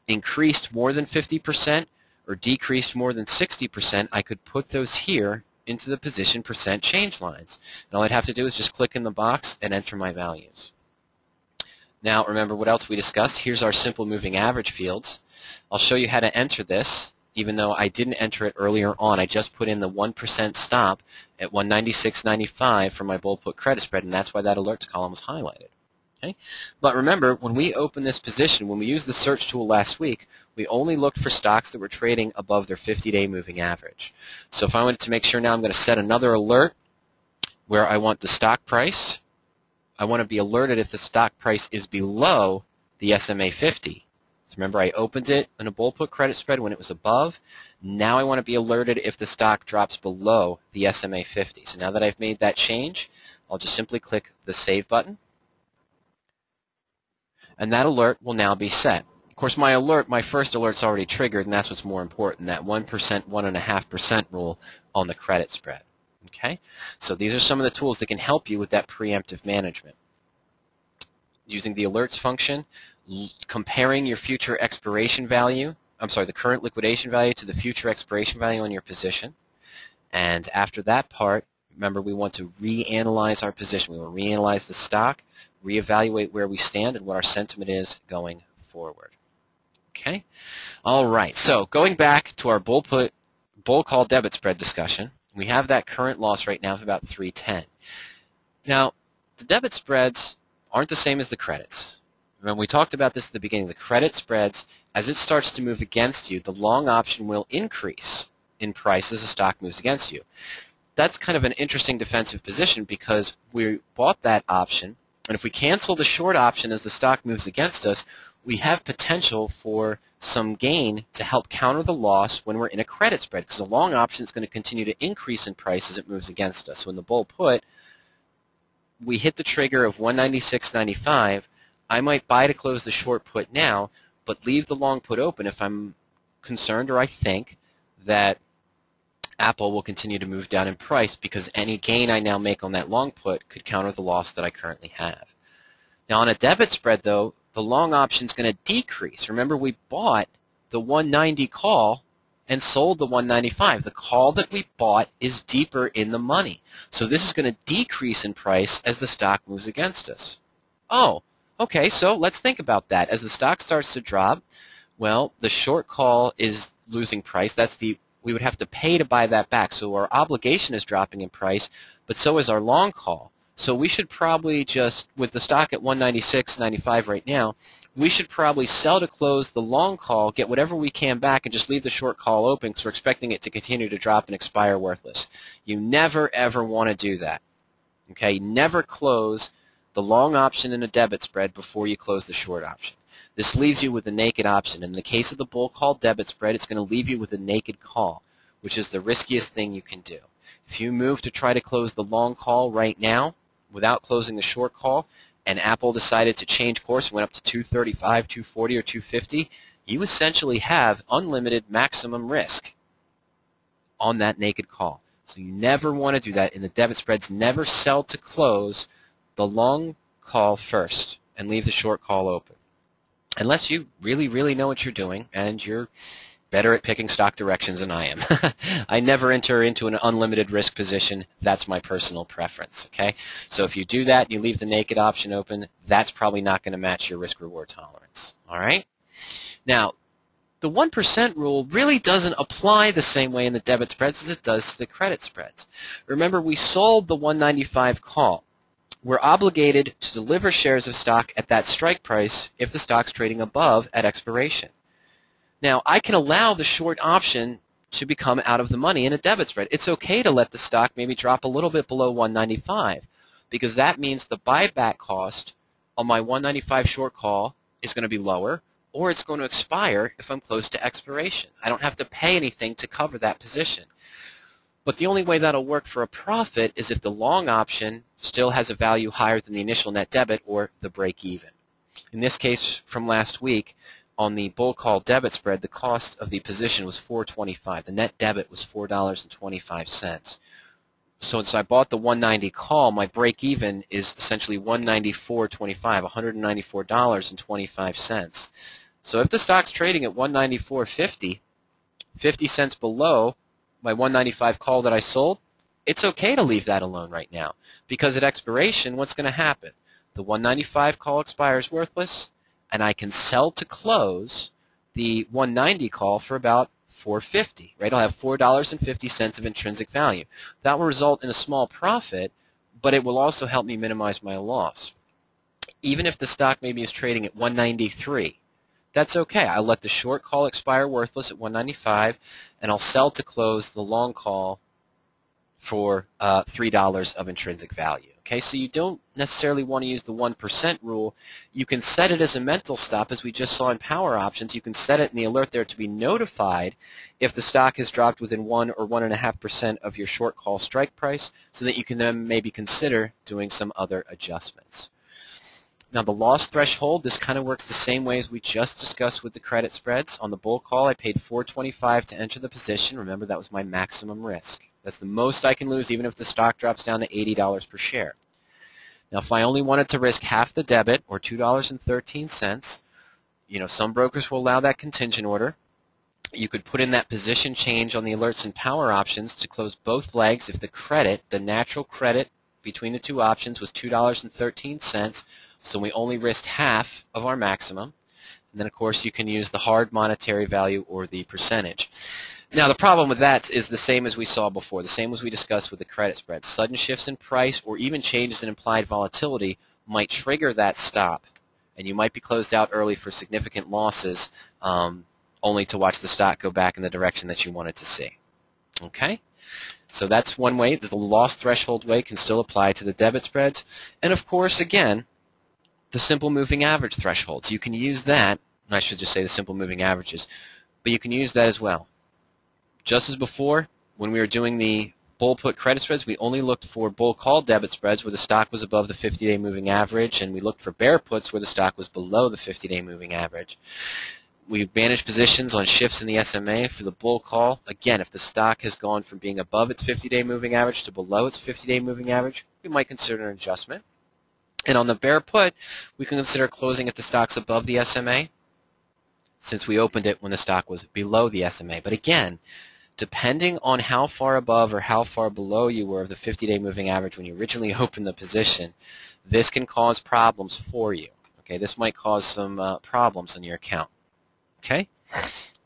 Speaker 1: increased more than 50% or decreased more than 60%, I could put those here into the position percent change lines. And all I'd have to do is just click in the box and enter my values. Now, remember what else we discussed. Here's our simple moving average fields. I'll show you how to enter this. Even though I didn't enter it earlier on, I just put in the 1% stop at 196.95 for my bull put credit spread, and that's why that alerts column was highlighted. Okay? But remember, when we opened this position, when we used the search tool last week, we only looked for stocks that were trading above their 50-day moving average. So if I wanted to make sure now, I'm going to set another alert where I want the stock price. I want to be alerted if the stock price is below the SMA 50. So remember, I opened it in a bull put credit spread when it was above. Now I want to be alerted if the stock drops below the SMA 50. So now that I've made that change, I'll just simply click the Save button. And that alert will now be set. Of course, my first alert's already triggered, and that's what's more important, that 1%, 1.5% rule on the credit spread. Okay? So these are some of the tools that can help you with that preemptive management. Using the alerts function, comparing your future expiration value, the current liquidation value to the future expiration value on your position. And after that part, remember, we want to reanalyze our position. We will reanalyze the stock, reevaluate where we stand and what our sentiment is going forward. Okay? All right. So going back to our bull call debit spread discussion, we have that current loss right now of about 310. Now, the debit spreads aren't the same as the credits. Remember, we talked about this at the beginning. The credit spreads, as it starts to move against you, the long option will increase in price as the stock moves against you. That's kind of an interesting defensive position because we bought that option, and if we cancel the short option as the stock moves against us, we have potential for some gain to help counter the loss when we're in a credit spread, because the long option is going to continue to increase in price as it moves against us. So in the bull put, we hit the trigger of 196.95. I might buy to close the short put now, but leave the long put open if I'm concerned or I think that Apple will continue to move down in price, because any gain I now make on that long put could counter the loss that I currently have. Now on a debit spread, though, the long option is going to decrease. Remember, we bought the 190 call and sold the 195. The call that we bought is deeper in the money. So this is going to decrease in price as the stock moves against us. Oh, okay, so let's think about that. As the stock starts to drop, well, the short call is losing price. We would have to pay to buy that back. So our obligation is dropping in price, but so is our long call. So we should probably just, with the stock at 196.95 right now, we should probably sell to close the long call, get whatever we can back, and just leave the short call open because we're expecting it to continue to drop and expire worthless. You never, ever want to do that. Okay? Never close the long option in a debit spread before you close the short option. This leaves you with a naked option. In the case of the bull call debit spread, it's going to leave you with a naked call, which is the riskiest thing you can do. If you move to try to close the long call right now without closing the short call, and Apple decided to change course and went up to 235, 240, or 250, you essentially have unlimited maximum risk on that naked call. So you never want to do that. In the debit spreads, never sell to close the long call first and leave the short call open. Unless you really, really know what you're doing and you're better at picking stock directions than I am. I never enter into an unlimited risk position. That's my personal preference. Okay? So if you do that and you leave the naked option open, that's probably not going to match your risk-reward tolerance. All right? Now, the 1% rule really doesn't apply the same way in the debit spreads as it does to the credit spreads. Remember, we sold the 195 call. We're obligated to deliver shares of stock at that strike price if the stock's trading above at expiration. Now, I can allow the short option to become out of the money in a debit spread. It's okay to let the stock maybe drop a little bit below 195 because that means the buyback cost on my 195 short call is going to be lower, or it's going to expire if I'm close to expiration. I don't have to pay anything to cover that position. But the only way that'll work for a profit is if the long option still has a value higher than the initial net debit or the break even. In this case from last week, on the bull call debit spread, the cost of the position was $4.25. The net debit was $4.25. So since I bought the 190 call, my break even is essentially $194.25, $194.25. So if the stock's trading at $194.50, 50 cents below my 195 call that I sold, it's okay to leave that alone right now, because at expiration, what's going to happen? The 195 call expires worthless, and I can sell to close the 190 call for about $4.50, right? I'll have $4.50 of intrinsic value. That will result in a small profit, but it will also help me minimize my loss. Even if the stock maybe is trading at 193, that's okay. I'll let the short call expire worthless at 195, and I'll sell to close the long call for $3 of intrinsic value. Okay, so you don't necessarily want to use the 1% rule. You can set it as a mental stop, as we just saw in PowerOptions. You can set it in the alert there to be notified if the stock has dropped within 1 or 1.5% of your short call strike price, so that you can then maybe consider doing some other adjustments. Now the loss threshold, this kind of works the same way as we just discussed with the credit spreads. On the bull call, I paid $4.25 to enter the position. Remember, that was my maximum risk. That's the most I can lose, even if the stock drops down to $80 per share. Now, if I only wanted to risk half the debit, or $2.13, some brokers will allow that contingent order. You could put in that position change on the alerts and PowerOptions to close both legs if the credit, the natural credit between the two options, was $2.13, so we only risked half of our maximum. And then, of course, you can use the hard monetary value or the percentage. Now, the problem with that is the same as we saw before, the same as we discussed with the credit spread. Sudden shifts in price or even changes in implied volatility might trigger that stop, and you might be closed out early for significant losses, only to watch the stock go back in the direction that you wanted to see. Okay? So that's one way. The loss threshold way can still apply to the debit spreads. And, of course, again, the simple moving average thresholds. You can use that. I should just say the simple moving averages, but you can use that as well. Just as before, when we were doing the bull put credit spreads, we only looked for bull call debit spreads where the stock was above the 50-day moving average, and we looked for bear puts where the stock was below the 50-day moving average. We managed positions on shifts in the SMA for the bull call. Again, if the stock has gone from being above its 50-day moving average to below its 50-day moving average, we might consider an adjustment. And on the bear put, we can consider closing if the stock's above the SMA, since we opened it when the stock was below the SMA. But again, depending on how far above or how far below you were of the 50-day moving average when you originally opened the position, this can cause problems for you. Okay, this might cause some problems in your account. Okay,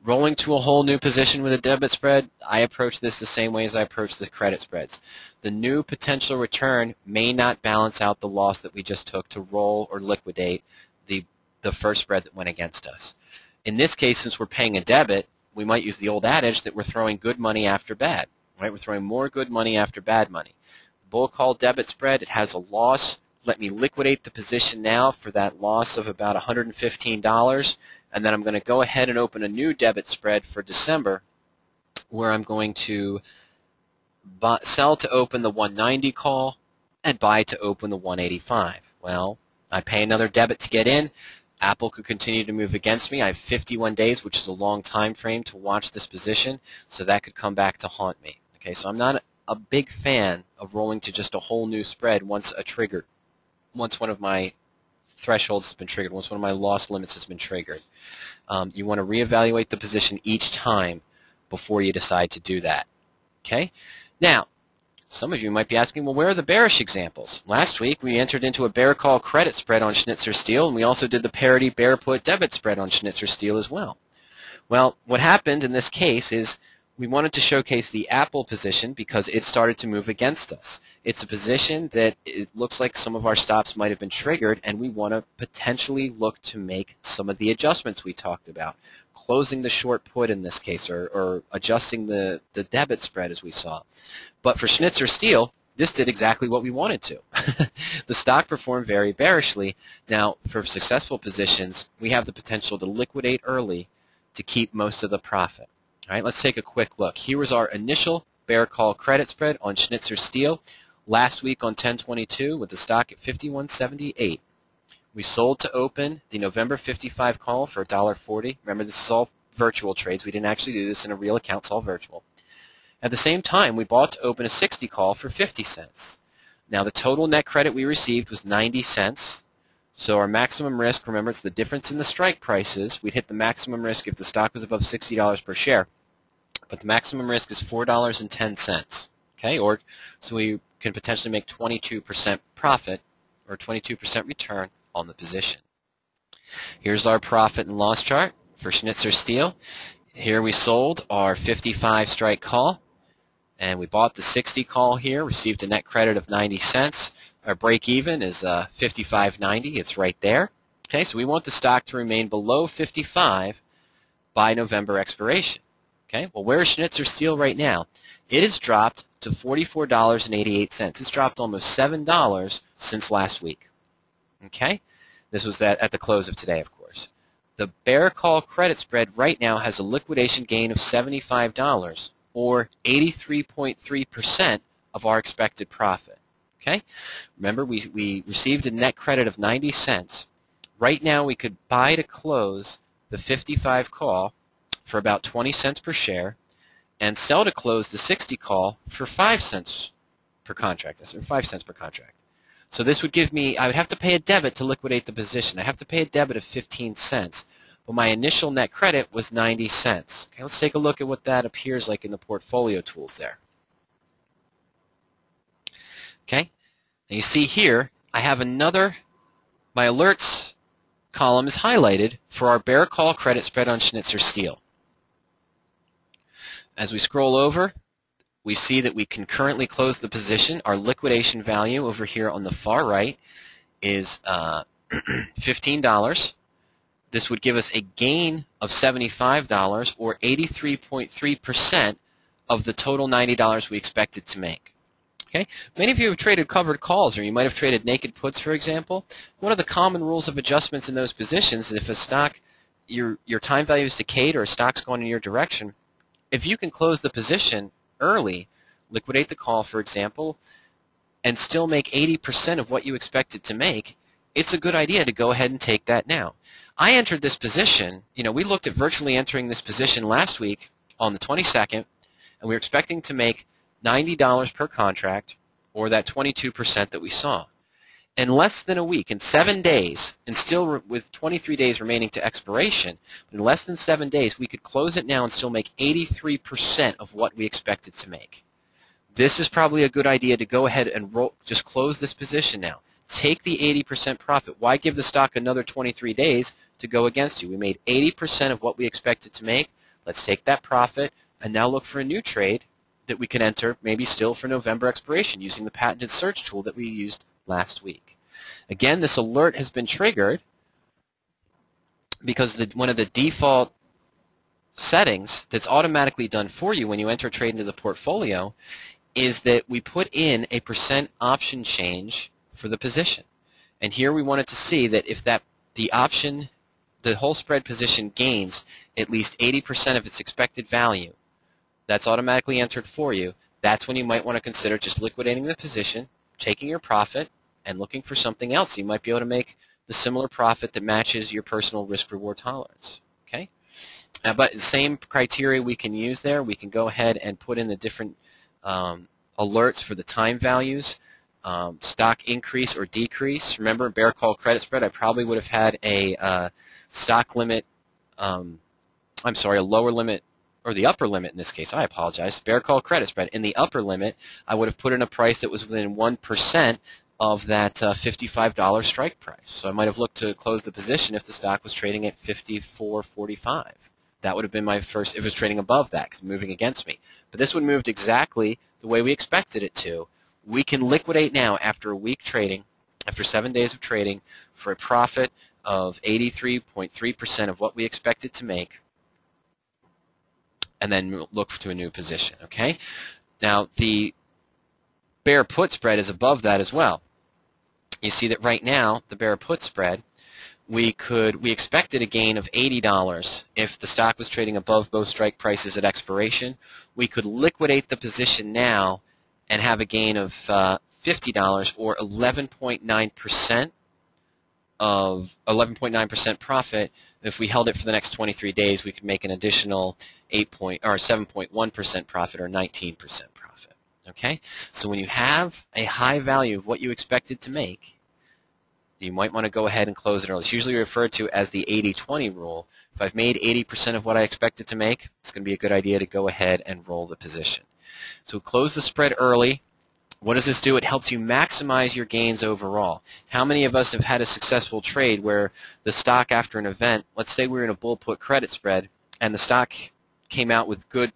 Speaker 1: rolling to a whole new position with a debit spread, I approach this the same way as I approach the credit spreads. The new potential return may not balance out the loss that we just took to roll or liquidate the first spread that went against us. In this case, since we're paying a debit, we might use the old adage that we're throwing good money after bad. Right? We're throwing more good money after bad money. Bull call debit spread, it has a loss. Let me liquidate the position now for that loss of about $115, and then I'm going to go ahead and open a new debit spread for December where I'm going to sell to open the 190 call and buy to open the 185. Well, I pay another debit to get in. Apple could continue to move against me. I have 51 days, which is a long time frame to watch this position, so that could come back to haunt me. Okay, so I'm not a big fan of rolling to just a whole new spread once one of my thresholds has been triggered, once one of my loss limits has been triggered. You want to reevaluate the position each time before you decide to do that. Okay? Now, some of you might be asking, well, where are the bearish examples? Last week, we entered into a bear call credit spread on Schnitzer Steel, and we also did the parity bear put debit spread on Schnitzer Steel as well. Well, what happened in this case is we wanted to showcase the Apple position because it started to move against us. It's a position that it looks like some of our stops might have been triggered, and we want to potentially look to make some of the adjustments we talked about, closing the short put in this case, or adjusting the debit spread as we saw. But for Schnitzer Steel, this did exactly what we wanted to. The stock performed very bearishly. Now, for successful positions, we have the potential to liquidate early to keep most of the profit. All right, let's take a quick look. Here was our initial bear call credit spread on Schnitzer Steel last week on 10/22 with the stock at 51.78. We sold to open the November 55 call for $1.40. Remember, this is all virtual trades. We didn't actually do this in a real account. It's all virtual. At the same time, we bought to open a 60 call for 50 cents. Now, the total net credit we received was 90 cents. So our maximum risk, remember, it's the difference in the strike prices. We'd hit the maximum risk if the stock was above $60 per share. But the maximum risk is $4.10. Okay, or so we can potentially make 22% profit or 22% return on the position. Here's our profit and loss chart for Schnitzer Steel. Here we sold our 55 strike call, and we bought the 60 call here, received a net credit of 90 cents. Our break even is 55.90. It's right there. Okay, so we want the stock to remain below 55 by November expiration. Okay, well, where is Schnitzer Steel right now? It has dropped to $44.88. It's dropped almost $7 since last week. Okay, this was at the close of today, of course. The bear call credit spread right now has a liquidation gain of $75, or 83.3% of our expected profit. Okay, remember we received a net credit of 90 cents. Right now we could buy to close the 55 call for about 20 cents per share, and sell to close the 60 call for 5 cents per contract. That's 5 cents per contract. So this would give me, I would have to pay a debit to liquidate the position. I have to pay a debit of 15 cents. But my initial net credit was 90 cents. Okay, let's take a look at what that appears like in the portfolio tools there. Okay, and you see here, I have another, my alerts column is highlighted for our bear call credit spread on Schnitzer Steel. As we scroll over, we see that we can currently close the position. Our liquidation value over here on the far right is $15. This would give us a gain of $75, or 83.3% of the total $90 we expected to make. Okay? Many of you have traded covered calls, or you might have traded naked puts, for example. One of the common rules of adjustments in those positions is if a stock, your time value is decayed or a stock's going in your direction, if you can close the position early, liquidate the call, for example, and still make 80% of what you expected to make, it's a good idea to go ahead and take that now. I entered this position, we looked at virtually entering this position last week on the 22nd, and we were expecting to make $90 per contract, or that 22% that we saw. In less than a week, in 7 days, and still with 23 days remaining to expiration, in less than 7 days, we could close it now and still make 83% of what we expected to make. This is probably a good idea to go ahead and just close this position now. Take the 80% profit. Why give the stock another 23 days to go against you? We made 80% of what we expected to make. Let's take that profit and now look for a new trade that we can enter, maybe still for November expiration, using the patented search tool that we used last week. Again, this alert has been triggered because one of the default settings that's automatically done for you when you enter a trade into the portfolio is that we put in a % option change for the position. And here we wanted to see that if the whole spread position gains at least 80% of its expected value, that's automatically entered for you. That's when you might want to consider just liquidating the position, taking your profit, and looking for something else. You might be able to make the similar profit that matches your personal risk-reward tolerance. Okay? But the same criteria we can use there. We can go ahead and put in the different alerts for the time values, stock increase or decrease. Remember, bear call credit spread, I probably would have had a stock limit, a lower limit, or the upper limit in this case. I apologize. Bear call credit spread. In the upper limit, I would have put in a price that was within 1% of that $55 strike price. So I might have looked to close the position if the stock was trading at $54.45. That would have been my first, if it was trading above that, because moving against me. But this one moved exactly the way we expected it to. We can liquidate now after a week trading, after 7 days of trading, for a profit of 83.3% of what we expected to make, and then look to a new position. Okay? Now, the bear put spread is above that as well. You see that right now, the bear put spread, we expected a gain of $80 if the stock was trading above both strike prices at expiration. We could liquidate the position now and have a gain of $50, or 11.9% of 11.9% profit. If we held it for the next 23 days, we could make an additional 7.1% profit or 19% profit. Okay? So when you have a high value of what you expected to make, you might want to go ahead and close it early. It's usually referred to as the 80-20 rule. If I've made 80% of what I expected to make, it's going to be a good idea to go ahead and roll the position. So close the spread early. What does this do? It helps you maximize your gains overall. How many of us have had a successful trade where the stock after an event, let's say we're in a bull put credit spread, and the stock came out with good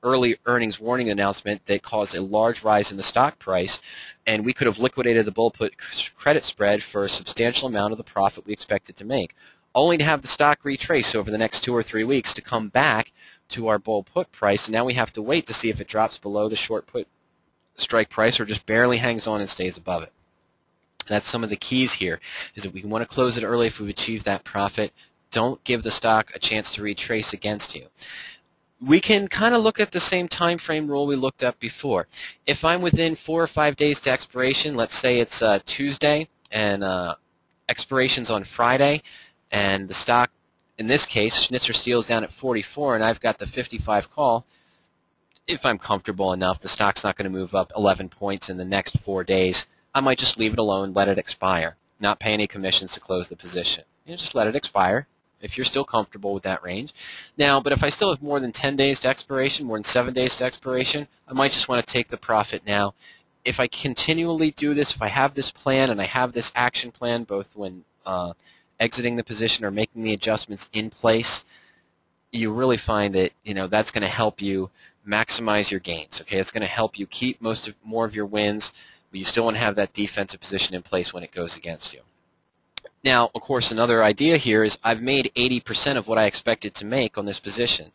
Speaker 1: early earnings warning announcement that caused a large rise in the stock price, and we could have liquidated the bull put credit spread for a substantial amount of the profit we expected to make, only to have the stock retrace over the next 2 or 3 weeks to come back to our bull put price, and now we have to wait to see if it drops below the short put strike price or just barely hangs on and stays above it. That's some of the keys here, is that we want to close it early if we've achieved that profit. Don't give the stock a chance to retrace against you. We can kind of look at the same time frame rule we looked at before. If I'm within 4 or 5 days to expiration, let's say it's Tuesday and expiration's on Friday, and the stock, in this case, Schnitzer Steel's down at 44, and I've got the 55 call. If I'm comfortable enough, the stock's not going to move up 11 points in the next 4 days, I might just leave it alone, let it expire, not pay any commissions to close the position. Just let it expire if you're still comfortable with that range. Now, but if I still have more than 10 days to expiration, more than 7 days to expiration, I might just want to take the profit now. If I continually do this, if I have this plan and I have this action plan, both when exiting the position or making the adjustments in place, you really find that that's going to help you maximize your gains. Okay, it's going to help you keep more of your wins, but you still want to have that defensive position in place when it goes against you. Now, of course, another idea here is I've made 80% of what I expected to make on this position.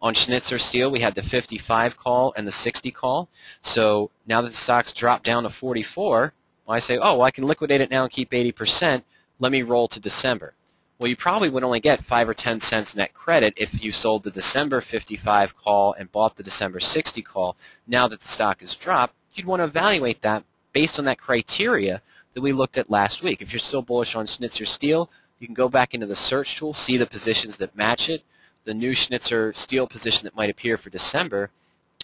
Speaker 1: On Schnitzer Steel, we had the 55 call and the 60 call. So now that the stock's dropped down to 44, I say, oh, well, I can liquidate it now and keep 80%. Let me roll to December. Well, you probably would only get 5 or 10 cents net credit if you sold the December 55 call and bought the December 60 call. Now that the stock has dropped, you'd want to evaluate that based on that criteria that we looked at last week. If you're still bullish on Schnitzer Steel, you can go back into the search tool, see the positions that match it. The new Schnitzer Steel position that might appear for December,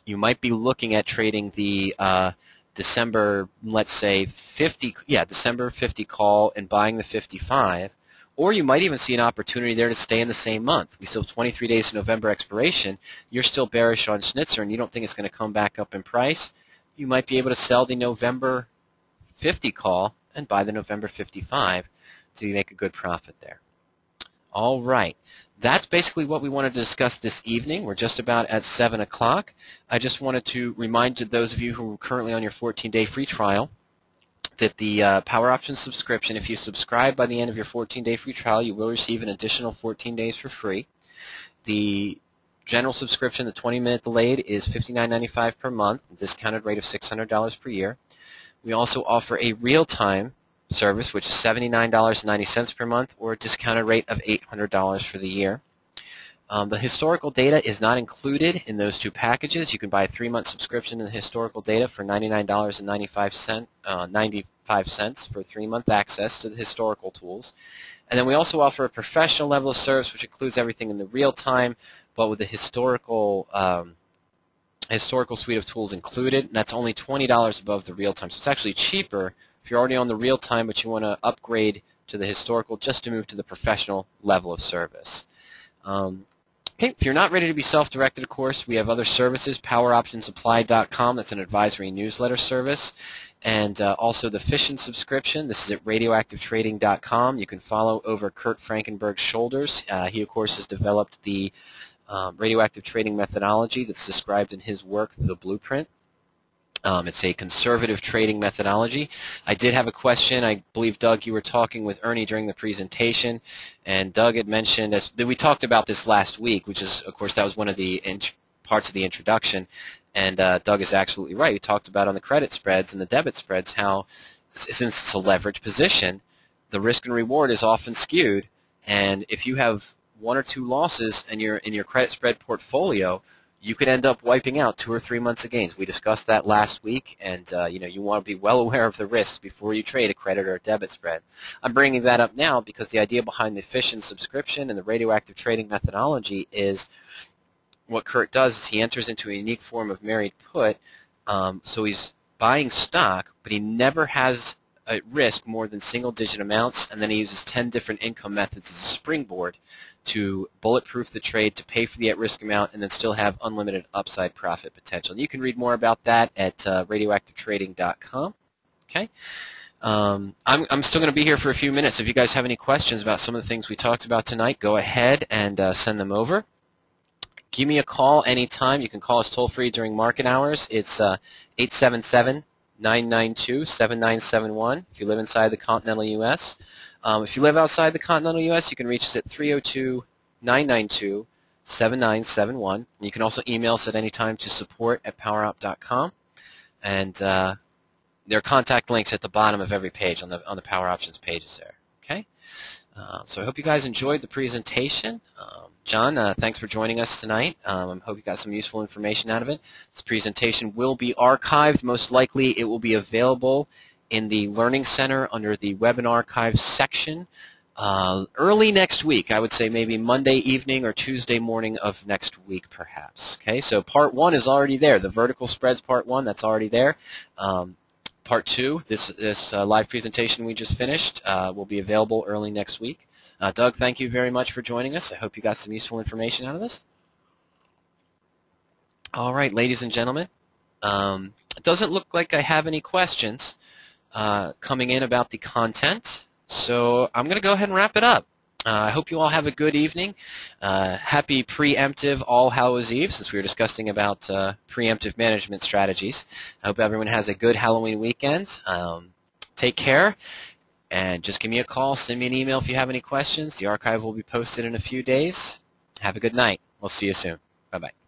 Speaker 1: you might be looking at trading the December, let's say, December 50 call and buying the 55. Or you might even see an opportunity there to stay in the same month. We still have 23 days to November expiration. You're still bearish on Schnitzer and you don't think it's going to come back up in price. You might be able to sell the November 50 call and buy the November 55 to make a good profit there. All right. That's basically what we wanted to discuss this evening. We're just about at 7 o'clock. I just wanted to remind those of you who are currently on your 14-day free trial that the PowerOptions subscription, if you subscribe by the end of your 14-day free trial, you will receive an additional 14 days for free. The general subscription, the 20-minute delayed, is $59.95 per month, a discounted rate of $600 per year. We also offer a real-time service, which is $79.90 per month, or a discounted rate of $800 for the year. The historical data is not included in those two packages. You can buy a 3-month subscription to the historical data for $99.95 for 3-month access to the historical tools. And then we also offer a professional level of service, which includes everything in the real time, but with the historical suite of tools included. And that's only $20 above the real time. So it's actually cheaper if you're already on the real time, but you want to upgrade to the historical just to move to the professional level of service. Okay, if you're not ready to be self-directed, of course, we have other services, PowerOptionsApply.com, that's an advisory newsletter service, and also the Fission subscription. This is at RadioactiveTrading.com. You can follow over Kurt Frankenberg's shoulders. He, of course, has developed the radioactive trading methodology that's described in his work, The Blueprint. It's a conservative trading methodology. I did have a question. I believe, Doug, you were talking with Ernie during the presentation, and Doug had mentioned, that we talked about this last week, which is, of course, that was one of the parts of the introduction, and Doug is absolutely right. We talked about on the credit spreads and the debit spreads how, since it's a leveraged position, the risk and reward is often skewed, and if you have 1 or 2 losses in your credit spread portfolio, you could end up wiping out 2 or 3 months of gains. We discussed that last week, and you want to be well aware of the risks before you trade a credit or a debit spread. I'm bringing that up now because the idea behind the efficient subscription and the radioactive trading methodology is what Kurt does is he enters into a unique form of married put, so he's buying stock, but he never has a risk more than single-digit amounts, and then he uses 10 different income methods as a springboard to bulletproof the trade, to pay for the at-risk amount, and then still have unlimited upside profit potential. And you can read more about that at radioactivetrading.com. Okay. I'm still going to be here for a few minutes. If you guys have any questions about some of the things we talked about tonight, go ahead and send them over. Give me a call anytime. You can call us toll-free during market hours. It's 877-992-7971 if you live inside the continental U.S. If you live outside the continental U.S., you can reach us at 302-992-7971. You can also email us at any time to support@powerop.com. And there are contact links at the bottom of every page on the Power Options pages there. Okay? So I hope you guys enjoyed the presentation. John, thanks for joining us tonight. I hope you got some useful information out of it. This presentation will be archived. Most likely it will be available in the Learning Center under the Web Archives section early next week. I would say maybe Monday evening or Tuesday morning of next week perhaps. Okay, so Part 1 is already there. The Vertical Spreads Part 1, that's already there. Part 2, this live presentation we just finished, will be available early next week. Doug, thank you very much for joining us. I hope you got some useful information out of this. All right, ladies and gentlemen, it doesn't look like I have any questions coming in about the content, so I'm going to go ahead and wrap it up. I hope you all have a good evening. Happy preemptive All Hallows Eve, since we were discussing about preemptive management strategies. I hope everyone has a good Halloween weekend. Take care. And just give me a call, send me an email if you have any questions. The archive will be posted in a few days. Have a good night. We'll see you soon. Bye-bye.